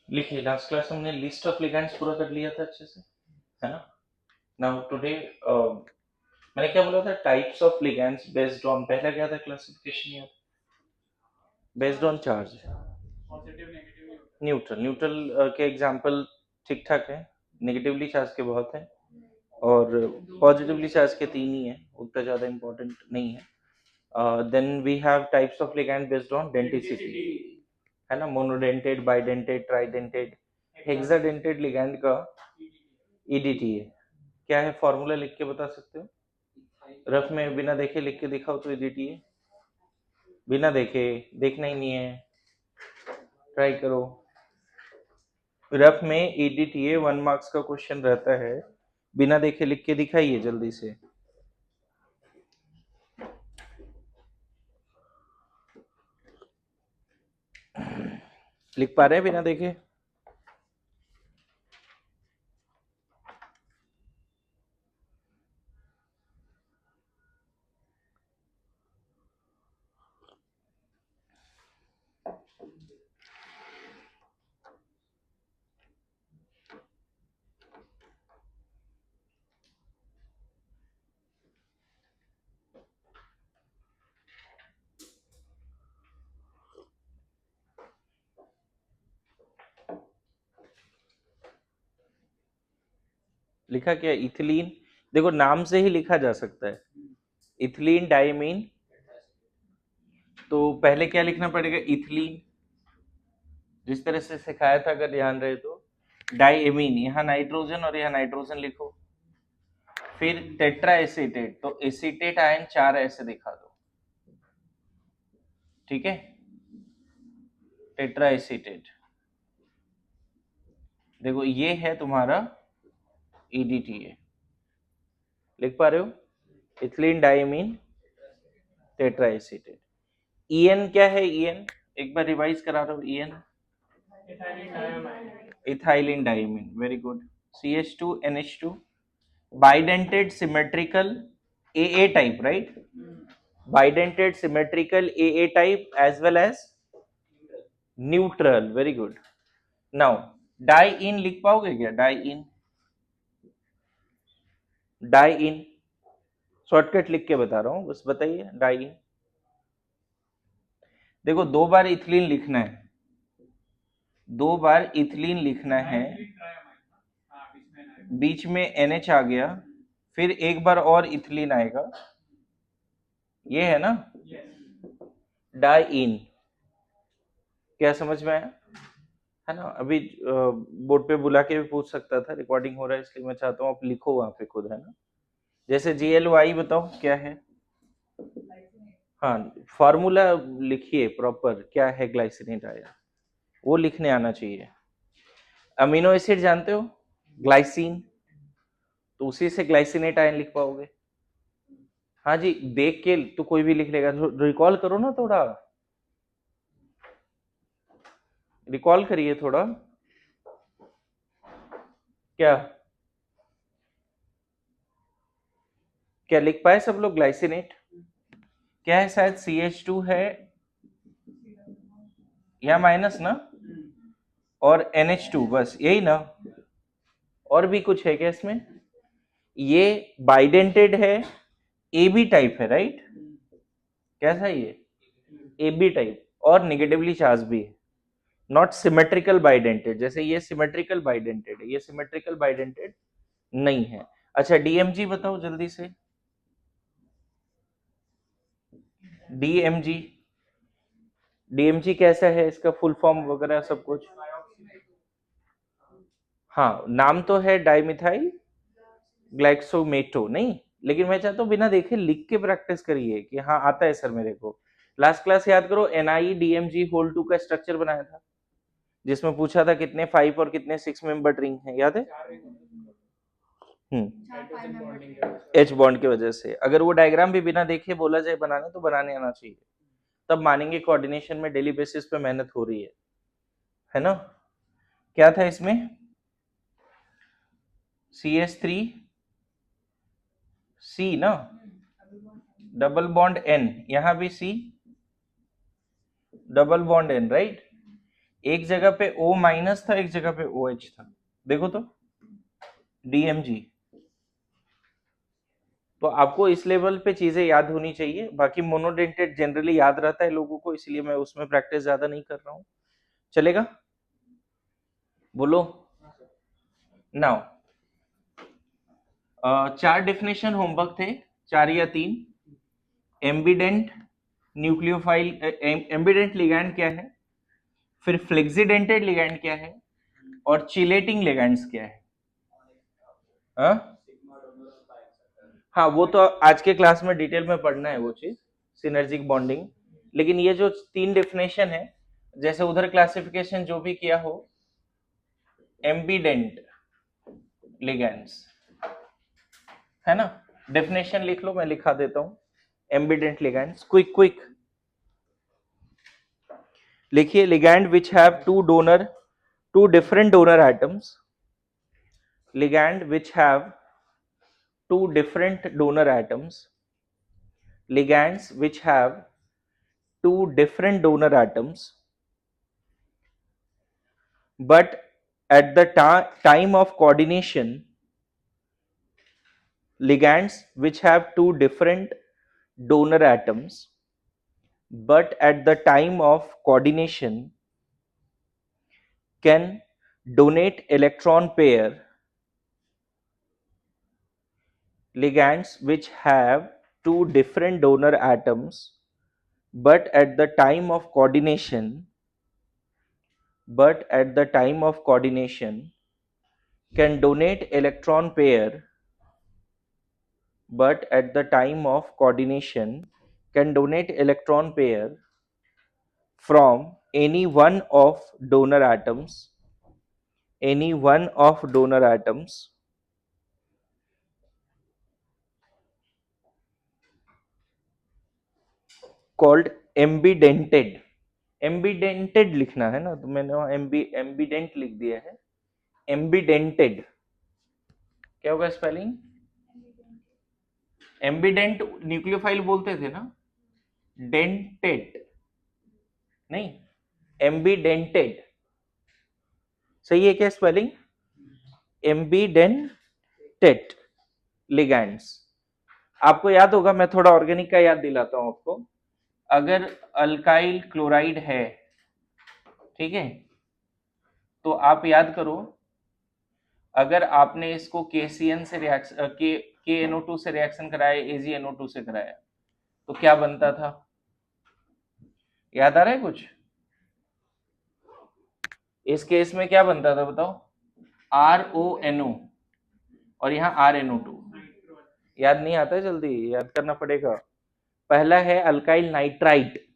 लिखिए, last class में हमने लिस्ट ऑफ लिगेंड्स पूरा कर लिया था अच्छे से, है ना। नाउ टुडे मैंने क्या बोला था, types of ligands based on, पहला क्या था क्लासिफिकेशन यार, based on charge, neutral. Neutral के एग्जांपल ठीक ठाक है, नेगेटिवली चार्ज के बहुत हैं और पॉजिटिवली चार्ज के तीन ही हैं, उतना ज़्यादा इंपॉर्टेंट नहीं है। Then we have types of ligand based on denticity, है ना, monodentate, bidentate, tridentate, hexadentate ligand का ईडीटी है। क्या है फॉर्मूला, लिख के बता सकते हो? रफ में बिना देखे लिख के दिखाओ तो ईडीटी है। बिना देखे, देखना ही नहीं है, ट्राई करो। रफ में ईडीटी है, 1 मार्क्स का क्वेश्चन रहता है, बिना देखे लिख के दिखाइए जल्दी से। लिख पा रहे हैं बिना देखे? लिखा क्या? इथिलीन। देखो नाम से ही लिखा जा सकता है, इथिलीन डाइमीन। तो पहले क्या लिखना पड़ेगा? इथिलीन, जिस तरह से सिखाया था अगर ध्यान रहे तो। डाइएमीन, यहाँ नाइट्रोजन और यहाँ नाइट्रोजन लिखो। फिर टेट्रा एसीटेट, तो एसीटेट आयन 4 ऐसे दिखा दो, ठीक है। टेट्रा एसीटेट, देखो ये है तुम्हारा ईडीटीए, लिख पा रहे हो? Ethylene diamine tetra acetate. EN क्या है? ईएन एक बार रिवाइज करा रहा हूँ। EN ethylene diamine, very good. CH2NH2, bidentate symmetrical AA type, right? Bidentate symmetrical AA type as well as neutral, very good. Now diene लिख पाओगे क्या? डाइइन, डाइइन शॉर्टकट लिख के बता रहा हूँ, बस बताइए। डाइइन, देखो 2 बार इथिलीन लिखना है, 2 बार इथिलीन लिखना है, बीच में NH आ गया, फिर एक बार और इथिलीन आएगा, ये है ना डाइइन। क्या समझ में आया? है ना। अभी बोर्ड पे बुला के भी पूछ सकता था, रिकॉर्डिंग हो रहा है इसलिए मैं चाहता हूँ आप लिखो वहां पे खुद, है ना। जैसे GLY बताओ क्या है? हाँ, फॉर्मूला लिखिए प्रॉपर, क्या है ग्लाइसिनेट आया, वो लिखने आना चाहिए। अमीनो एसिड जानते हो, ग्लाइसिन, तो उसी से ग्लाइसिनेट आयन लिख पाओगे। हाँ जी, देख के तो कोई भी लिख लेगा, रिकॉल करो ना थोड़ा, रिकॉल करिए थोड़ा। क्या क्या लिख पाए सब लोग? ग्लाइसिनेट क्या है? शायद CH2 है या माइनस ना, और NH2, बस यही ना। और भी कुछ है क्या इसमें? ये बाइडेंटेड है, AB टाइप है, राइट? कैसा है ये? AB टाइप, और निगेटिवली चार्ज भी है, नॉट सिमेट्रिकल बाइडेंटेड। जैसे ये सिमेट्रिकल बाइडेंटेड है, ये सिमेट्रिकल बाइडेंटेड नहीं है। अच्छा DMG बताओ जल्दी से। DMG, DMG कैसा है, इसका फुल फॉर्म वगैरह सब कुछ? हाँ, नाम तो है डाइमिथाइल ग्लाइक्सोमेटो, नहीं, लेकिन मैं चाहता हूँ बिना देखे लिख के प्रैक्टिस करिए कि हाँ आता है सर मेरे को। लास्ट क्लास याद करो, NiDMG होल 2 का स्ट्रक्चर बनाया था, जिसमें पूछा था कितने 5 और कितने 6 मेंबर रिंग है, याद है? H बॉन्ड की वजह से, अगर वो डायग्राम भी बिना देखे बोला जाए बनाने तो बनाने आना चाहिए, तब मानेंगे कोऑर्डिनेशन में डेली बेसिस पे मेहनत हो रही है ना। क्या था इसमें? CH3C ना, डबल बॉन्ड N, यहाँ भी C, double bond N, right. एक जगह पे O माइनस था, एक जगह पे OH था, देखो तो DMG। तो आपको इस लेवल पे चीजें याद होनी चाहिए, बाकी मोनोडेंटेड जनरली याद रहता है लोगों को, इसलिए मैं उसमें प्रैक्टिस ज्यादा नहीं कर रहा हूँ। चलेगा? बोलो। नाउ 4 डेफिनेशन होमवर्क थे, 4 या 3। एम्बिडेंट न्यूक्लियोफाइल, एम्बिडेंट लिगैंड क्या है, फिर फ्लेक्सिडेंटेड लिगैंड क्या है, और चिलेटिंग लिगैंड्स क्या है। हाँ हाँ, वो तो आज के क्लास में डिटेल में पढ़ना है वो चीज, सिनर्जिक बॉन्डिंग। लेकिन ये जो 3 डेफिनेशन है, जैसे उधर क्लासिफिकेशन जो भी किया हो, एम्बिडेंट लिगैंड्स है ना। डेफिनेशन लिख लो, मैं लिखा देता हूं। एम्बिडेंट लिगैंड्स, क्विक क्विक लिखिए। Ligand which have two different donor atoms, ligand which have two different donor atoms, ligands which have two different donor atoms, but at the time of coordination, ligands which have two different donor atoms, but at the time of coordination can donate electron pair, ligands which have two different donor atoms, but at the time of coordination can donate electron pair, but at the time of coordination can donate electron pair from any one of donor atoms called ambidented लिखना है ना, तो मैंने वहां ambient लिख दिया है। Ambidentate क्या होगा स्पेलिंग? एम्बिडेंट न्यूक्लियोफाइल बोलते थे ना, डेंटेड नहीं, एम्बिडेंटेड सही है क्या स्पेलिंग? Ambidentate ligands. आपको याद होगा, मैं थोड़ा ऑर्गेनिक का याद दिलाता हूं आपको। अगर अल्काइल क्लोराइड है, ठीक है, तो आप याद करो, अगर आपने इसको KCN से रिएक्शन KNO2 से रिएक्शन कराया, AgNO2 से कराया, तो क्या बनता था? याद आ रहा है कुछ? इस केस में क्या बनता था बताओ? RONO और यहाँ RNO2। याद नहीं आता है, जल्दी याद करना पड़ेगा। पहला है अल्काइल नाइट्राइट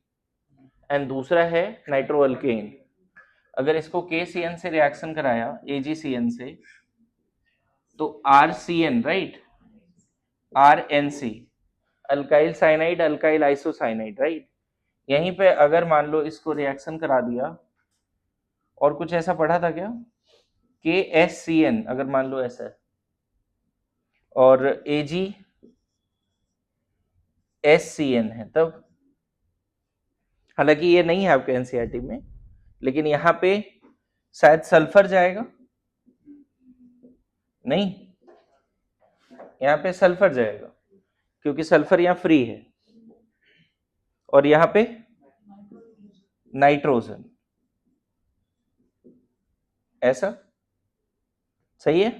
एंड दूसरा है नाइट्रोअल्केन। अगर इसको KCN से रिएक्शन कराया, AgCN से, तो RCN right, RNC alkyl cyanide, alkyl isocyanide right. यहीं पे अगर मान लो इसको रिएक्शन करा दिया, और कुछ ऐसा पढ़ा था क्या? KSCN अगर मान लो ऐसा है, और AgSCN है, तब हालांकि ये नहीं है आपके एनसीईआरटी में, लेकिन यहाँ पे शायद सल्फर जाएगा, नहीं, यहाँ पे सल्फर जाएगा क्योंकि सल्फर यहाँ फ्री है, और यहाँ पे नाइट्रोजन, ऐसा सही है।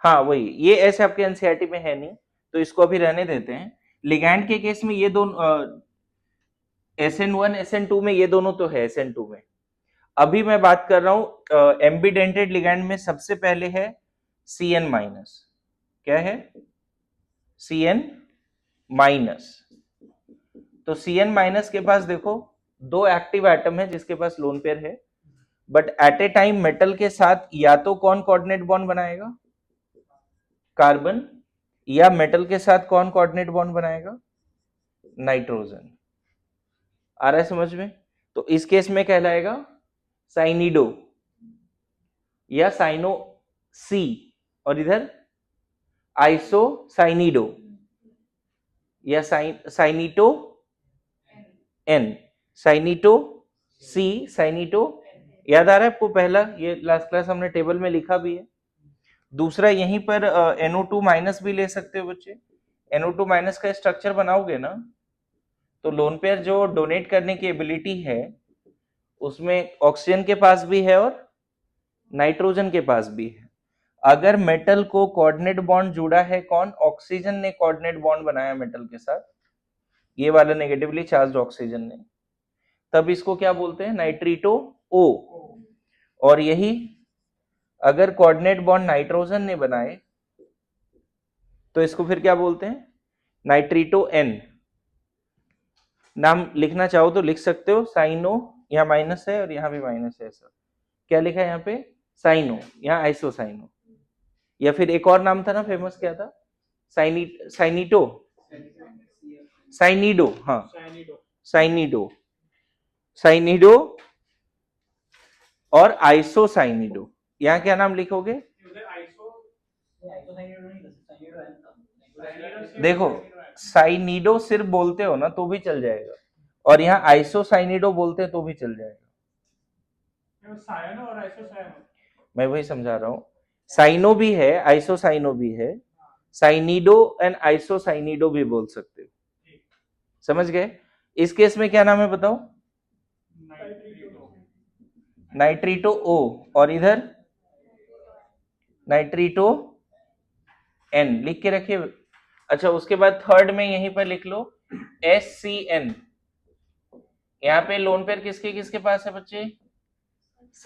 हाँ वही, ये ऐसे आपके एनसीईआरटी में है नहीं, तो इसको अभी रहने देते हैं। लिगैंड के केस में ये दोनों SN1 SN2 में ये दोनों तो है, SN2 में। अभी मैं बात कर रहा हूं एम्बिडेंटेड लिगैंड में सबसे पहले है CN माइनस। क्या है? CN minus. तो CN माइनस के पास देखो दो एक्टिव एटम है जिसके पास लोन पेयर है, but at A time metal के साथ या तो कौन कोऑर्डिनेट बॉन्ड बनाएगा? कार्बन। या मेटल के साथ कौन कोऑर्डिनेट बॉन्ड बनाएगा? नाइट्रोजन। आ रहा है समझ में? तो इस केस में कहलाएगा साइनिडो या साइनो सी, और इधर आइसोसाइनिडो। या साइनीटो एन, साइनीटो सी, साइनीटो, याद आ रहा है आपको? पहला ये लास्ट क्लास हमने टेबल में लिखा भी है। दूसरा यहीं पर NO2 माइनस भी ले सकते हो बच्चे। NO2 माइनस का स्ट्रक्चर बनाओगे ना, तो लोन पेयर जो डोनेट करने की एबिलिटी है उसमें ऑक्सीजन के पास भी है और नाइट्रोजन के पास भी है। अगर मेटल को कोऑर्डिनेट बॉन्ड जुड़ा है, कौन? ऑक्सीजन ने कोऑर्डिनेट बॉन्ड बनाया मेटल के साथ, ये वाला नेगेटिवली चार्ज्ड ऑक्सीजन ने, तब इसको क्या बोलते हैं? नाइट्रीटो ओ। और यही अगर कोऑर्डिनेट बॉन्ड नाइट्रोजन ने बनाए तो इसको फिर क्या बोलते हैं? Nitrito N. नाम लिखना चाहो तो लिख सकते हो, साइनो, यहाँ माइनस है और यहाँ भी माइनस है सर। क्या लिखा है यहाँ पे? साइनो, यहाँ आइसोसाइनो। या फिर एक और नाम था ना फेमस, क्या था? साइनीटो, साइनीडो, हाँ साइनीडो, साइनीडो और आइसोसाइनिडो। यहाँ क्या नाम लिखोगे? देखो साइनीडो सिर्फ बोलते हो ना तो भी चल जाएगा, और यहाँ आइसोसाइनिडो बोलते हैं तो भी चल जाएगा। मैं वही समझा रहा हूँ, साइनो भी है, आइसोसाइनो भी है, साइनीडो एंड आइसोसाइनिडो भी बोल सकते हो। समझ गए? इस केस में क्या नाम है बताओ? नाइट्रीटो ओ, और इधर नाइट्रीटो एन लिख के रखिए। अच्छा, उसके बाद थर्ड में यहीं पर लिख लो SCN। यहाँ पे लोन पेयर किसके किसके पास है बच्चे?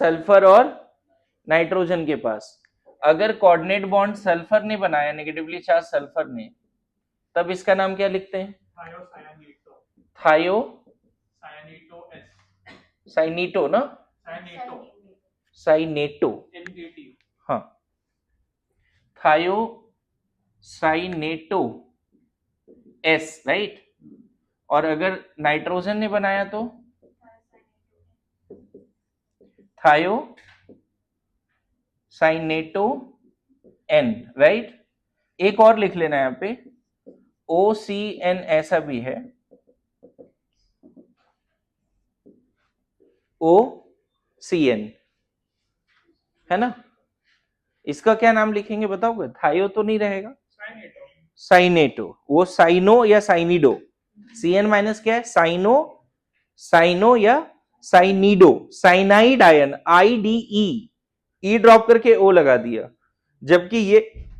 सल्फर और नाइट्रोजन के पास। अगर कोऑर्डिनेट बॉन्ड सल्फर ने बनाया, नेगेटिवली चार्ज सल्फर ने, तब इसका नाम क्या लिखते हैं? थायो साइनीटो ना, साइनेटो, हाँ थायो साइनेटो एस, राइट। और अगर नाइट्रोजन ने बनाया तो थायो साइनेटो एन, राइट। एक और लिख लेना यहाँ पे, OCN ऐसा भी है, OCN है ना। इसका क्या नाम लिखेंगे बताओगे? थायो तो नहीं रहेगा, साइनेटो। वो साइनो या साइनिडो, CN माइनस क्या है? साइनो, साइनो या साइनिडो, साइनाइड आयन, IDE, ई ड्रॉप करके O लगा दिया। जबकि ये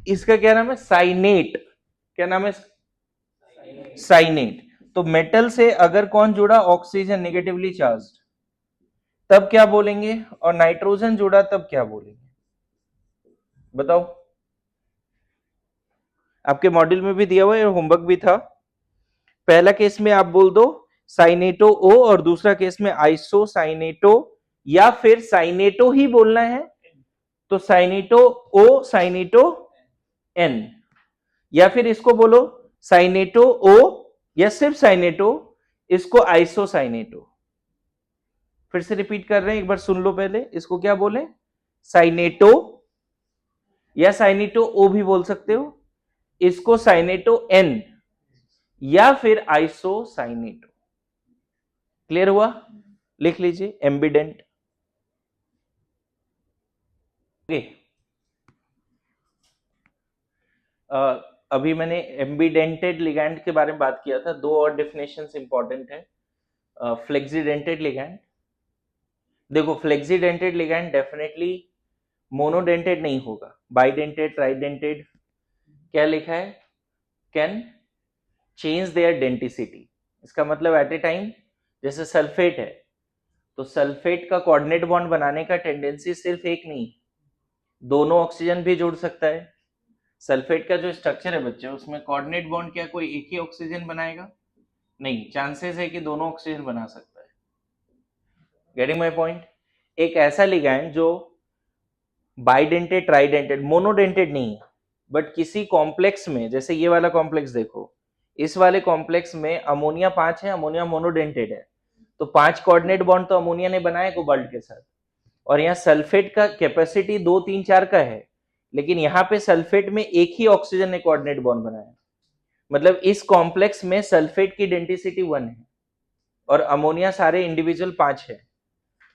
इसका क्या नाम है? साइनेट। क्या नाम है? साइनेट। तो मेटल से अगर कौन जुड़ा? ऑक्सीजन, नेगेटिवली चार्ज, तब क्या बोलेंगे? और नाइट्रोजन जुड़ा तब क्या बोलेंगे बताओ? आपके मॉड्यूल में भी दिया हुआ है, होमवर्क भी था। पहला केस में आप बोल दो साइनेटो O, और दूसरा केस में आइसोसाइनेटो, या फिर साइनेटो ही बोलना है तो साइनेटो O साइनेटो N, या फिर इसको बोलो साइनेटो O या सिर्फ साइनेटो, इसको आइसोसाइनेटो। फिर से रिपीट कर रहे हैं, एक बार सुन लो पहले। इसको क्या बोले? साइनेटो या साइनेटो O भी बोल सकते हो, इसको साइनेटो N या फिर आइसोसाइनेटो। क्लियर हुआ? लिख लीजिए एम्बिडेंट। अभी मैंने एम्बिडेंटेड लिगैंड के बारे में बात किया था। दो और डेफिनेशंस इंपॉर्टेंट है। फ्लेक्सीडेंटेड लिगैंड, देखो फ्लेक्सीडेंटेड लिगैंड डेफिनेटली मोनोडेंटेड नहीं होगा, बाइडेंटेड, ट्राइडेंटेड। क्या लिखा है? Can change their denticity. इसका मतलब एट ए टाइम, जैसे सल्फेट है तो सल्फेट का कोऑर्डिनेट बॉन्ड बनाने का टेंडेंसी सिर्फ एक नहीं, दोनों ऑक्सीजन भी जुड़ सकता है। सल्फेट का जो स्ट्रक्चर है बच्चे, उसमें कोऑर्डिनेट बॉन्ड क्या कोई एक ही ऑक्सीजन बनाएगा? नहीं, चांसेस है कि दोनों ऑक्सीजन बना सकता है। Getting my point? एक ऐसा लिगैंड जो बाइडेंटेड, ट्राइडेंटेड, मोनोडेंटेड नहीं है, बट किसी कॉम्प्लेक्स में, जैसे ये वाला कॉम्प्लेक्स देखो, इस वाले कॉम्प्लेक्स में अमोनिया 5 है, अमोनिया मोनोडेंटेड है, तो 5 कोऑर्डिनेट बॉन्ड तो अमोनिया ने बनाया कोबाल्ट के साथ। और यहाँ सल्फेट का कैपेसिटी 2, 3, 4 का है, लेकिन यहाँ पे सल्फेट में एक ही ऑक्सीजन ने कोऑर्डिनेट बॉन्ड बनाया, मतलब इस कॉम्प्लेक्स में सल्फेट की डेंसिटी 1 है और अमोनिया सारे इंडिविजुअल 5 है।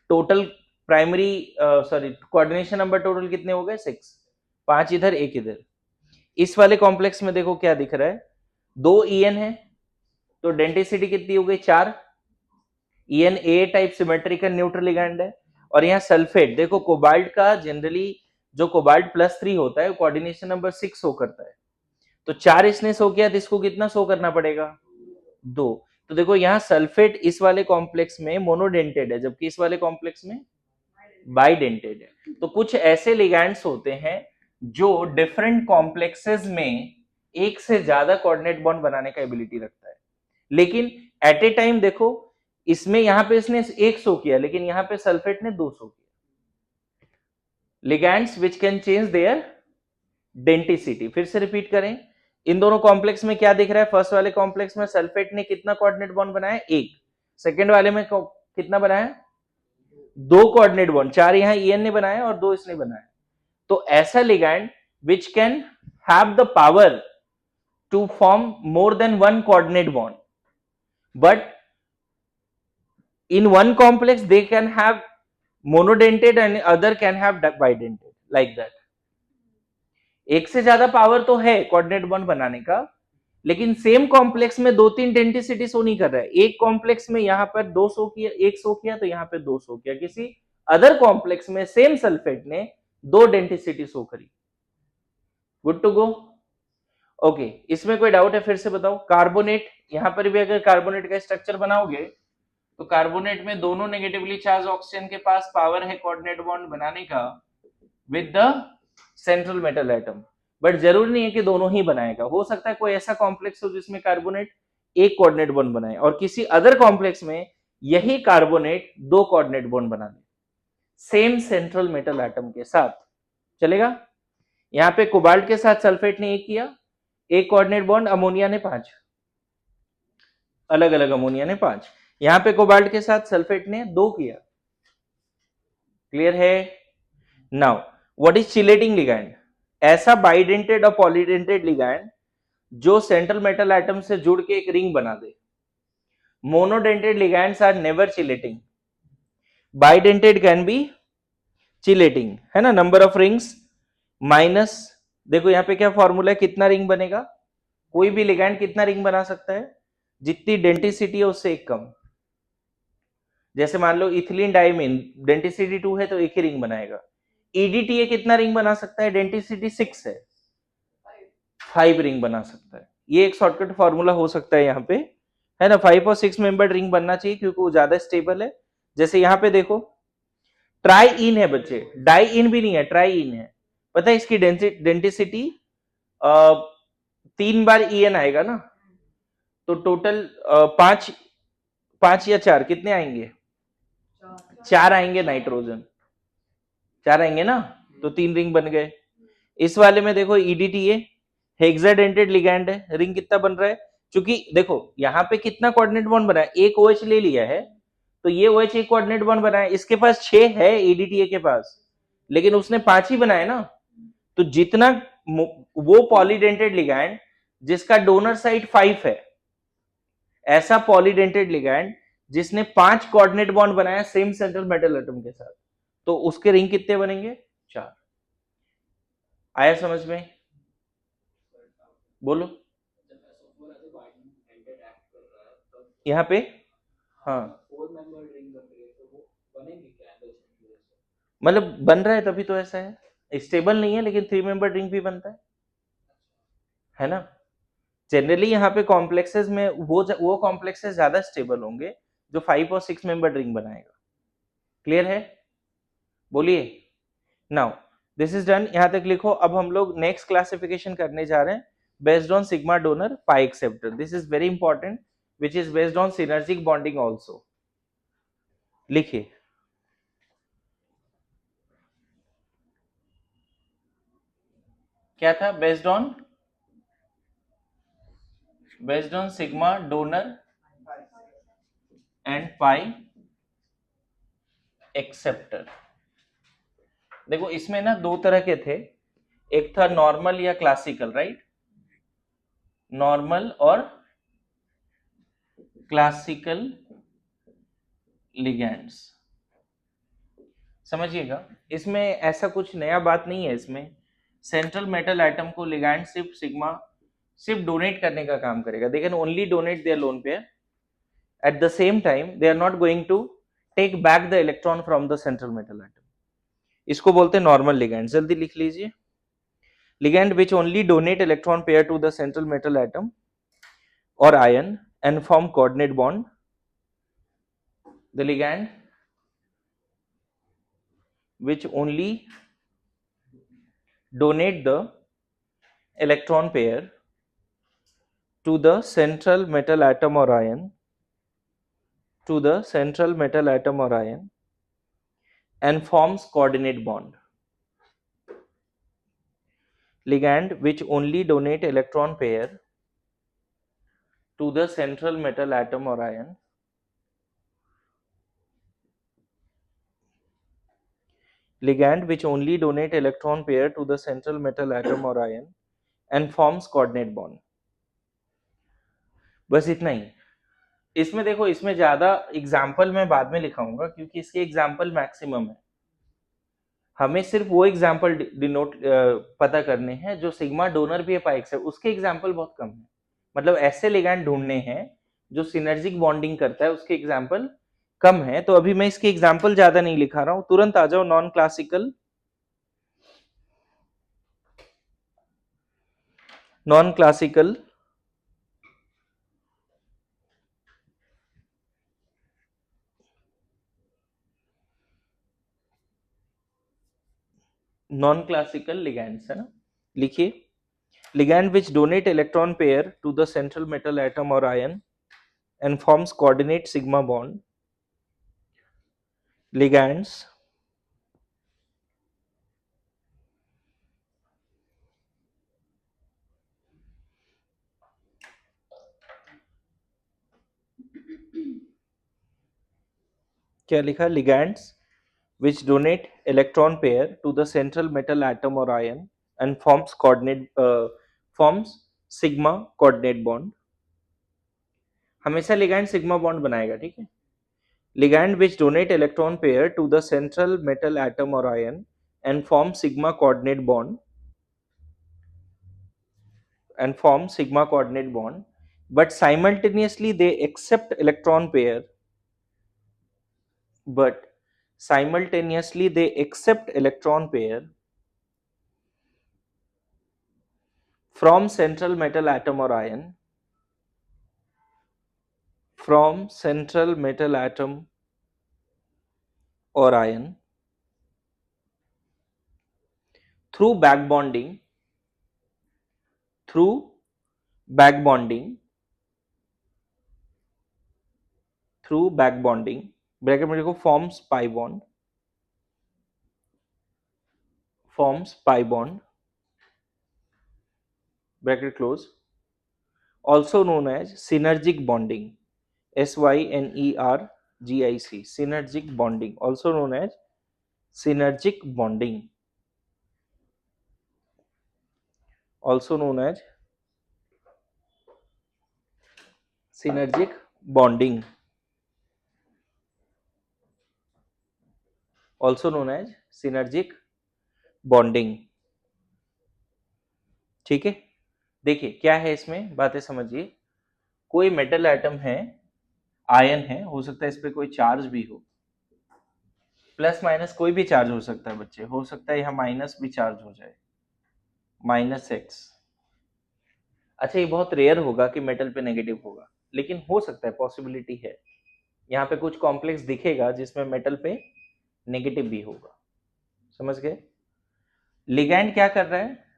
Total primary sorry coordination number total कितने हो गए 6, 5 इधर 1 इधर। इस वाले कॉम्प्लेक्स में देखो क्या दिख रहा है, 2 EN है तो डेंसिटी कितनी हो गई 4। EN ए टाइप सिमेट्रिकल न्यूट्रल लिगैंड है। और यहाँ सल्फेट देखो, कोबाल्ट का जनरली जो कोबाल्ट +3 होता है कोऑर्डिनेशन नंबर 6 शो करता है, तो 4 इसने शो किया तो इसको कितना शो करना पड़ेगा 2। तो देखो यहाँ सल्फेट इस वाले कॉम्प्लेक्स में मोनोडेंटेड है जबकि इस वाले कॉम्प्लेक्स में बाइडेंटेड है। तो कुछ ऐसे लिगैंड्स होते हैं जो डिफरेंट कॉम्प्लेक्सेस में एक से ज्यादा कोऑर्डिनेट बॉन्ड बनाने का एबिलिटी रखता है, लेकिन एट ए टाइम देखो इसमें यहां पे इसने 1 शो किया लेकिन यहां पे सल्फेट ने 2 शो किया। Ligands which can change their density. फिर से रिपीट करें, इन दोनों कॉम्प्लेक्स में क्या दिख रहा है, फर्स्ट वाले कॉम्प्लेक्स में सल्फेट ने कितना कोऑर्डिनेट बॉन्ड बनाया 1, सेकेंड वाले में कितना बनाया 2 कोऑर्डिनेट बॉन्ड, 4 यहां EN ने बनाया और 2 इसने बनाया। तो ऐसा ligand which can have the power to form more than 1 coordinate bond, but in one complex they can have monodentate and other can have bidentate, like that। एक से ज्यादा पावर तो है कोऑर्डिनेट बॉन्ड बनाने का, लेकिन सेम कॉम्प्लेक्स में 2-3 density show नहीं कर रहा है। एक कॉम्प्लेक्स में यहां पर 200 किया, 100 किया तो यहां पे 200 किया, किसी अदर कॉम्प्लेक्स में सेम सल्फेट ने 2 डेंसिटी शो करी। Good to go. ओके, इसमें कोई डाउट है फिर से बताओ। कार्बोनेट, यहां पर भी अगर कार्बोनेट का स्ट्रक्चर बनाओगे तो कार्बोनेट में दोनों नेगेटिवली चार्ज ऑक्सीजन के पास पावर है कोऑर्डिनेट बॉन्ड बनाने का with the central metal atom, but जरूरी नहीं है कि दोनों ही बनाएगा। हो सकता है कोई ऐसा कॉम्प्लेक्स हो जिसमें कार्बोनेट एक कोऑर्डिनेट बॉन्ड बनाए और किसी अदर कॉम्प्लेक्स में यही कार्बोनेट 2 कोऑर्डिनेट बॉन्ड बना ले सेम सेंट्रल मेटल एटम के साथ, चलेगा। यहां पे कोबाल्ट के साथ सल्फेट ने 1 किया, 1 कोऑर्डिनेट बॉन्ड, अमोनिया ने 5, अलग अलग अमोनिया ने 5। यहां पे कोबाल्ट के साथ सल्फेट ने 2 किया। क्लियर है। Now what is chelating ligand, ऐसा बाइडेंटेड और पॉलीडेंटेड लिगैंड जो सेंट्रल मेटल एटम से जुड़ के एक रिंग बना दे। Monodentate ligands are never chelating, bidentate can be chelating, है ना। नंबर ऑफ रिंग्स माइनस, देखो यहां पे क्या फॉर्मूला है, कितना रिंग बनेगा, कोई भी लिगैंड कितना रिंग बना सकता है, जितनी डेंसिटी है उससे एक कम। जैसे मान लो इथिलीन डाइमीन डेंसिटी 2 है तो एक ही रिंग बनाएगा। EDTA कितना रिंग बना सकता है, डेंसिटी 6 है, 5 रिंग बना सकता है। ये एक शॉर्टकट फॉर्मूला हो सकता है यहाँ पे, है ना। 5 और 6 मेंबर्ड रिंग बनना चाहिए क्योंकि वो ज्यादा स्टेबल है। जैसे यहाँ पे देखो ट्राई इन है बच्चे, डाई इन भी नहीं है, ट्राई इन है। पता है इसकी डेंसिटी 3 बार EN आएगा ना, तो टोटल 5 या 4 कितने आएंगे, 4 आएंगे नाइट्रोजन, 4 आएंगे ना, तो 3 रिंग बन गए। इस वाले में देखो EDTA हेक्साडेंटेड लिगैंड है, रिंग कितना बन रहा है, क्योंकि देखो यहाँ पे कितना कोऑर्डिनेट बॉन्ड बना है, एक OH ले लिया है तो ये OH एक कोऑर्डिनेट बॉन्ड बनाया, इसके पास 6 है EDTA के पास, लेकिन उसने 5 ही बनाए ना। तो जितना वो पॉलीडेंटेड लिगैंड जिसका डोनर साइड 5 है, ऐसा पॉलीडेंटेड लिगैंड जिसने 5 कोऑर्डिनेट बॉन्ड बनाया सेम सेंट्रल मेटल एटम के साथ, तो उसके रिंग कितने बनेंगे, 4। आया समझ में, बोलो। यहाँ पे हाँ मतलब बन रहा है तभी तो ऐसा है, स्टेबल नहीं है लेकिन 3 मेंबर रिंग भी बनता है ना। जनरली यहाँ पे कॉम्प्लेक्सेस में वो कॉम्प्लेक्सेस ज्यादा स्टेबल होंगे जो 5 और 6 मेंबर रिंग बनाएगा। क्लियर है, बोलिए। नाउ दिस इज डन, यहां तक लिखो। अब हम लोग नेक्स्ट क्लासिफिकेशन करने जा रहे हैं based on sigma donor pi acceptor. This is very important which is based on synergic bonding also. लिखिए, क्या था, based on sigma donor and pi acceptor. देखो इसमें ना 2 तरह के थे, एक था नॉर्मल या क्लासिकल, राइट। नॉर्मल और क्लासिकल लिगैंड्स। समझिएगा, इसमें ऐसा कुछ नया बात नहीं है। इसमें सेंट्रल मेटल एटम को लिगैंड सिर्फ सिग्मा सिर्फ डोनेट करने का काम करेगा। They can only donate their lone pair, at the same time they are not going to take back the electron from the central metal atom. इसको बोलते हैं नॉर्मल लिगैंड। जल्दी लिख लीजिए, ligand which only donate electron pair to the central metal atom or ion and form coordinate bond. The ligand which only donate the electron pair to the central metal atom or ion and forms coordinate bond. Ligand which only donate electron pair to the central metal atom or ion ligand which only donate electron pair to the central metal atom or ion and forms coordinate bond. बस इतना ही। इसमें देखो, इसमें ज्यादा example मैं बाद में लिखाऊंगा क्योंकि इसके एग्जाम्पल मैक्सिमम है। हमें सिर्फ वो एग्जाम्पल डिनोट पता करने हैं जो सिग्मा डोनर भी है पाई एक्सेप्ट, उसके एग्जाम्पल बहुत कम है। मतलब ऐसे लिगैंड ढूंढने हैं जो सिनर्जिक बॉन्डिंग करता है, उसके एग्जाम्पल कम है। तो अभी मैं इसके एग्जाम्पल ज्यादा नहीं लिखा रहा हूं, तुरंत आ जाओ non classical non classical ligands है ना। लिखिए, ligand which donate electron pair to the central metal atom or ion and forms coordinate sigma bond. Ligands क्या लिखा? Ligands which donate electron pair to the central metal atom or ion and forms sigma coordinate bond. हमेशा ligand sigma bond बनाएगा, ठीक है। ligand which donate electron pair to the central metal atom or ion and form sigma coordinate bond, but simultaneously they accept electron pair from central metal atom or ion through back bonding bracket में लिखो forms pi bond bracket close, also known as synergic bonding, SYNERGIC, synergic bonding, also known as synergic bonding, also known as synergic bonding, also known as synergic bonding। ठीक है, देखिए क्या है इसमें, बातें समझिए। कोई मेटल एटम है, आयन है, हो सकता है इस पे कोई चार्ज भी हो, प्लस माइनस कोई भी चार्ज हो सकता है बच्चे, हो सकता है यहाँ माइनस भी चार्ज हो जाए, -x। अच्छा, ये बहुत रेयर होगा कि मेटल पे नेगेटिव होगा, लेकिन हो सकता है, पॉसिबिलिटी है। यहाँ पे कुछ कॉम्प्लेक्स दिखेगा जिसमें मेटल पे नेगेटिव भी होगा, समझ गए। लिगैंड क्या कर रहा है,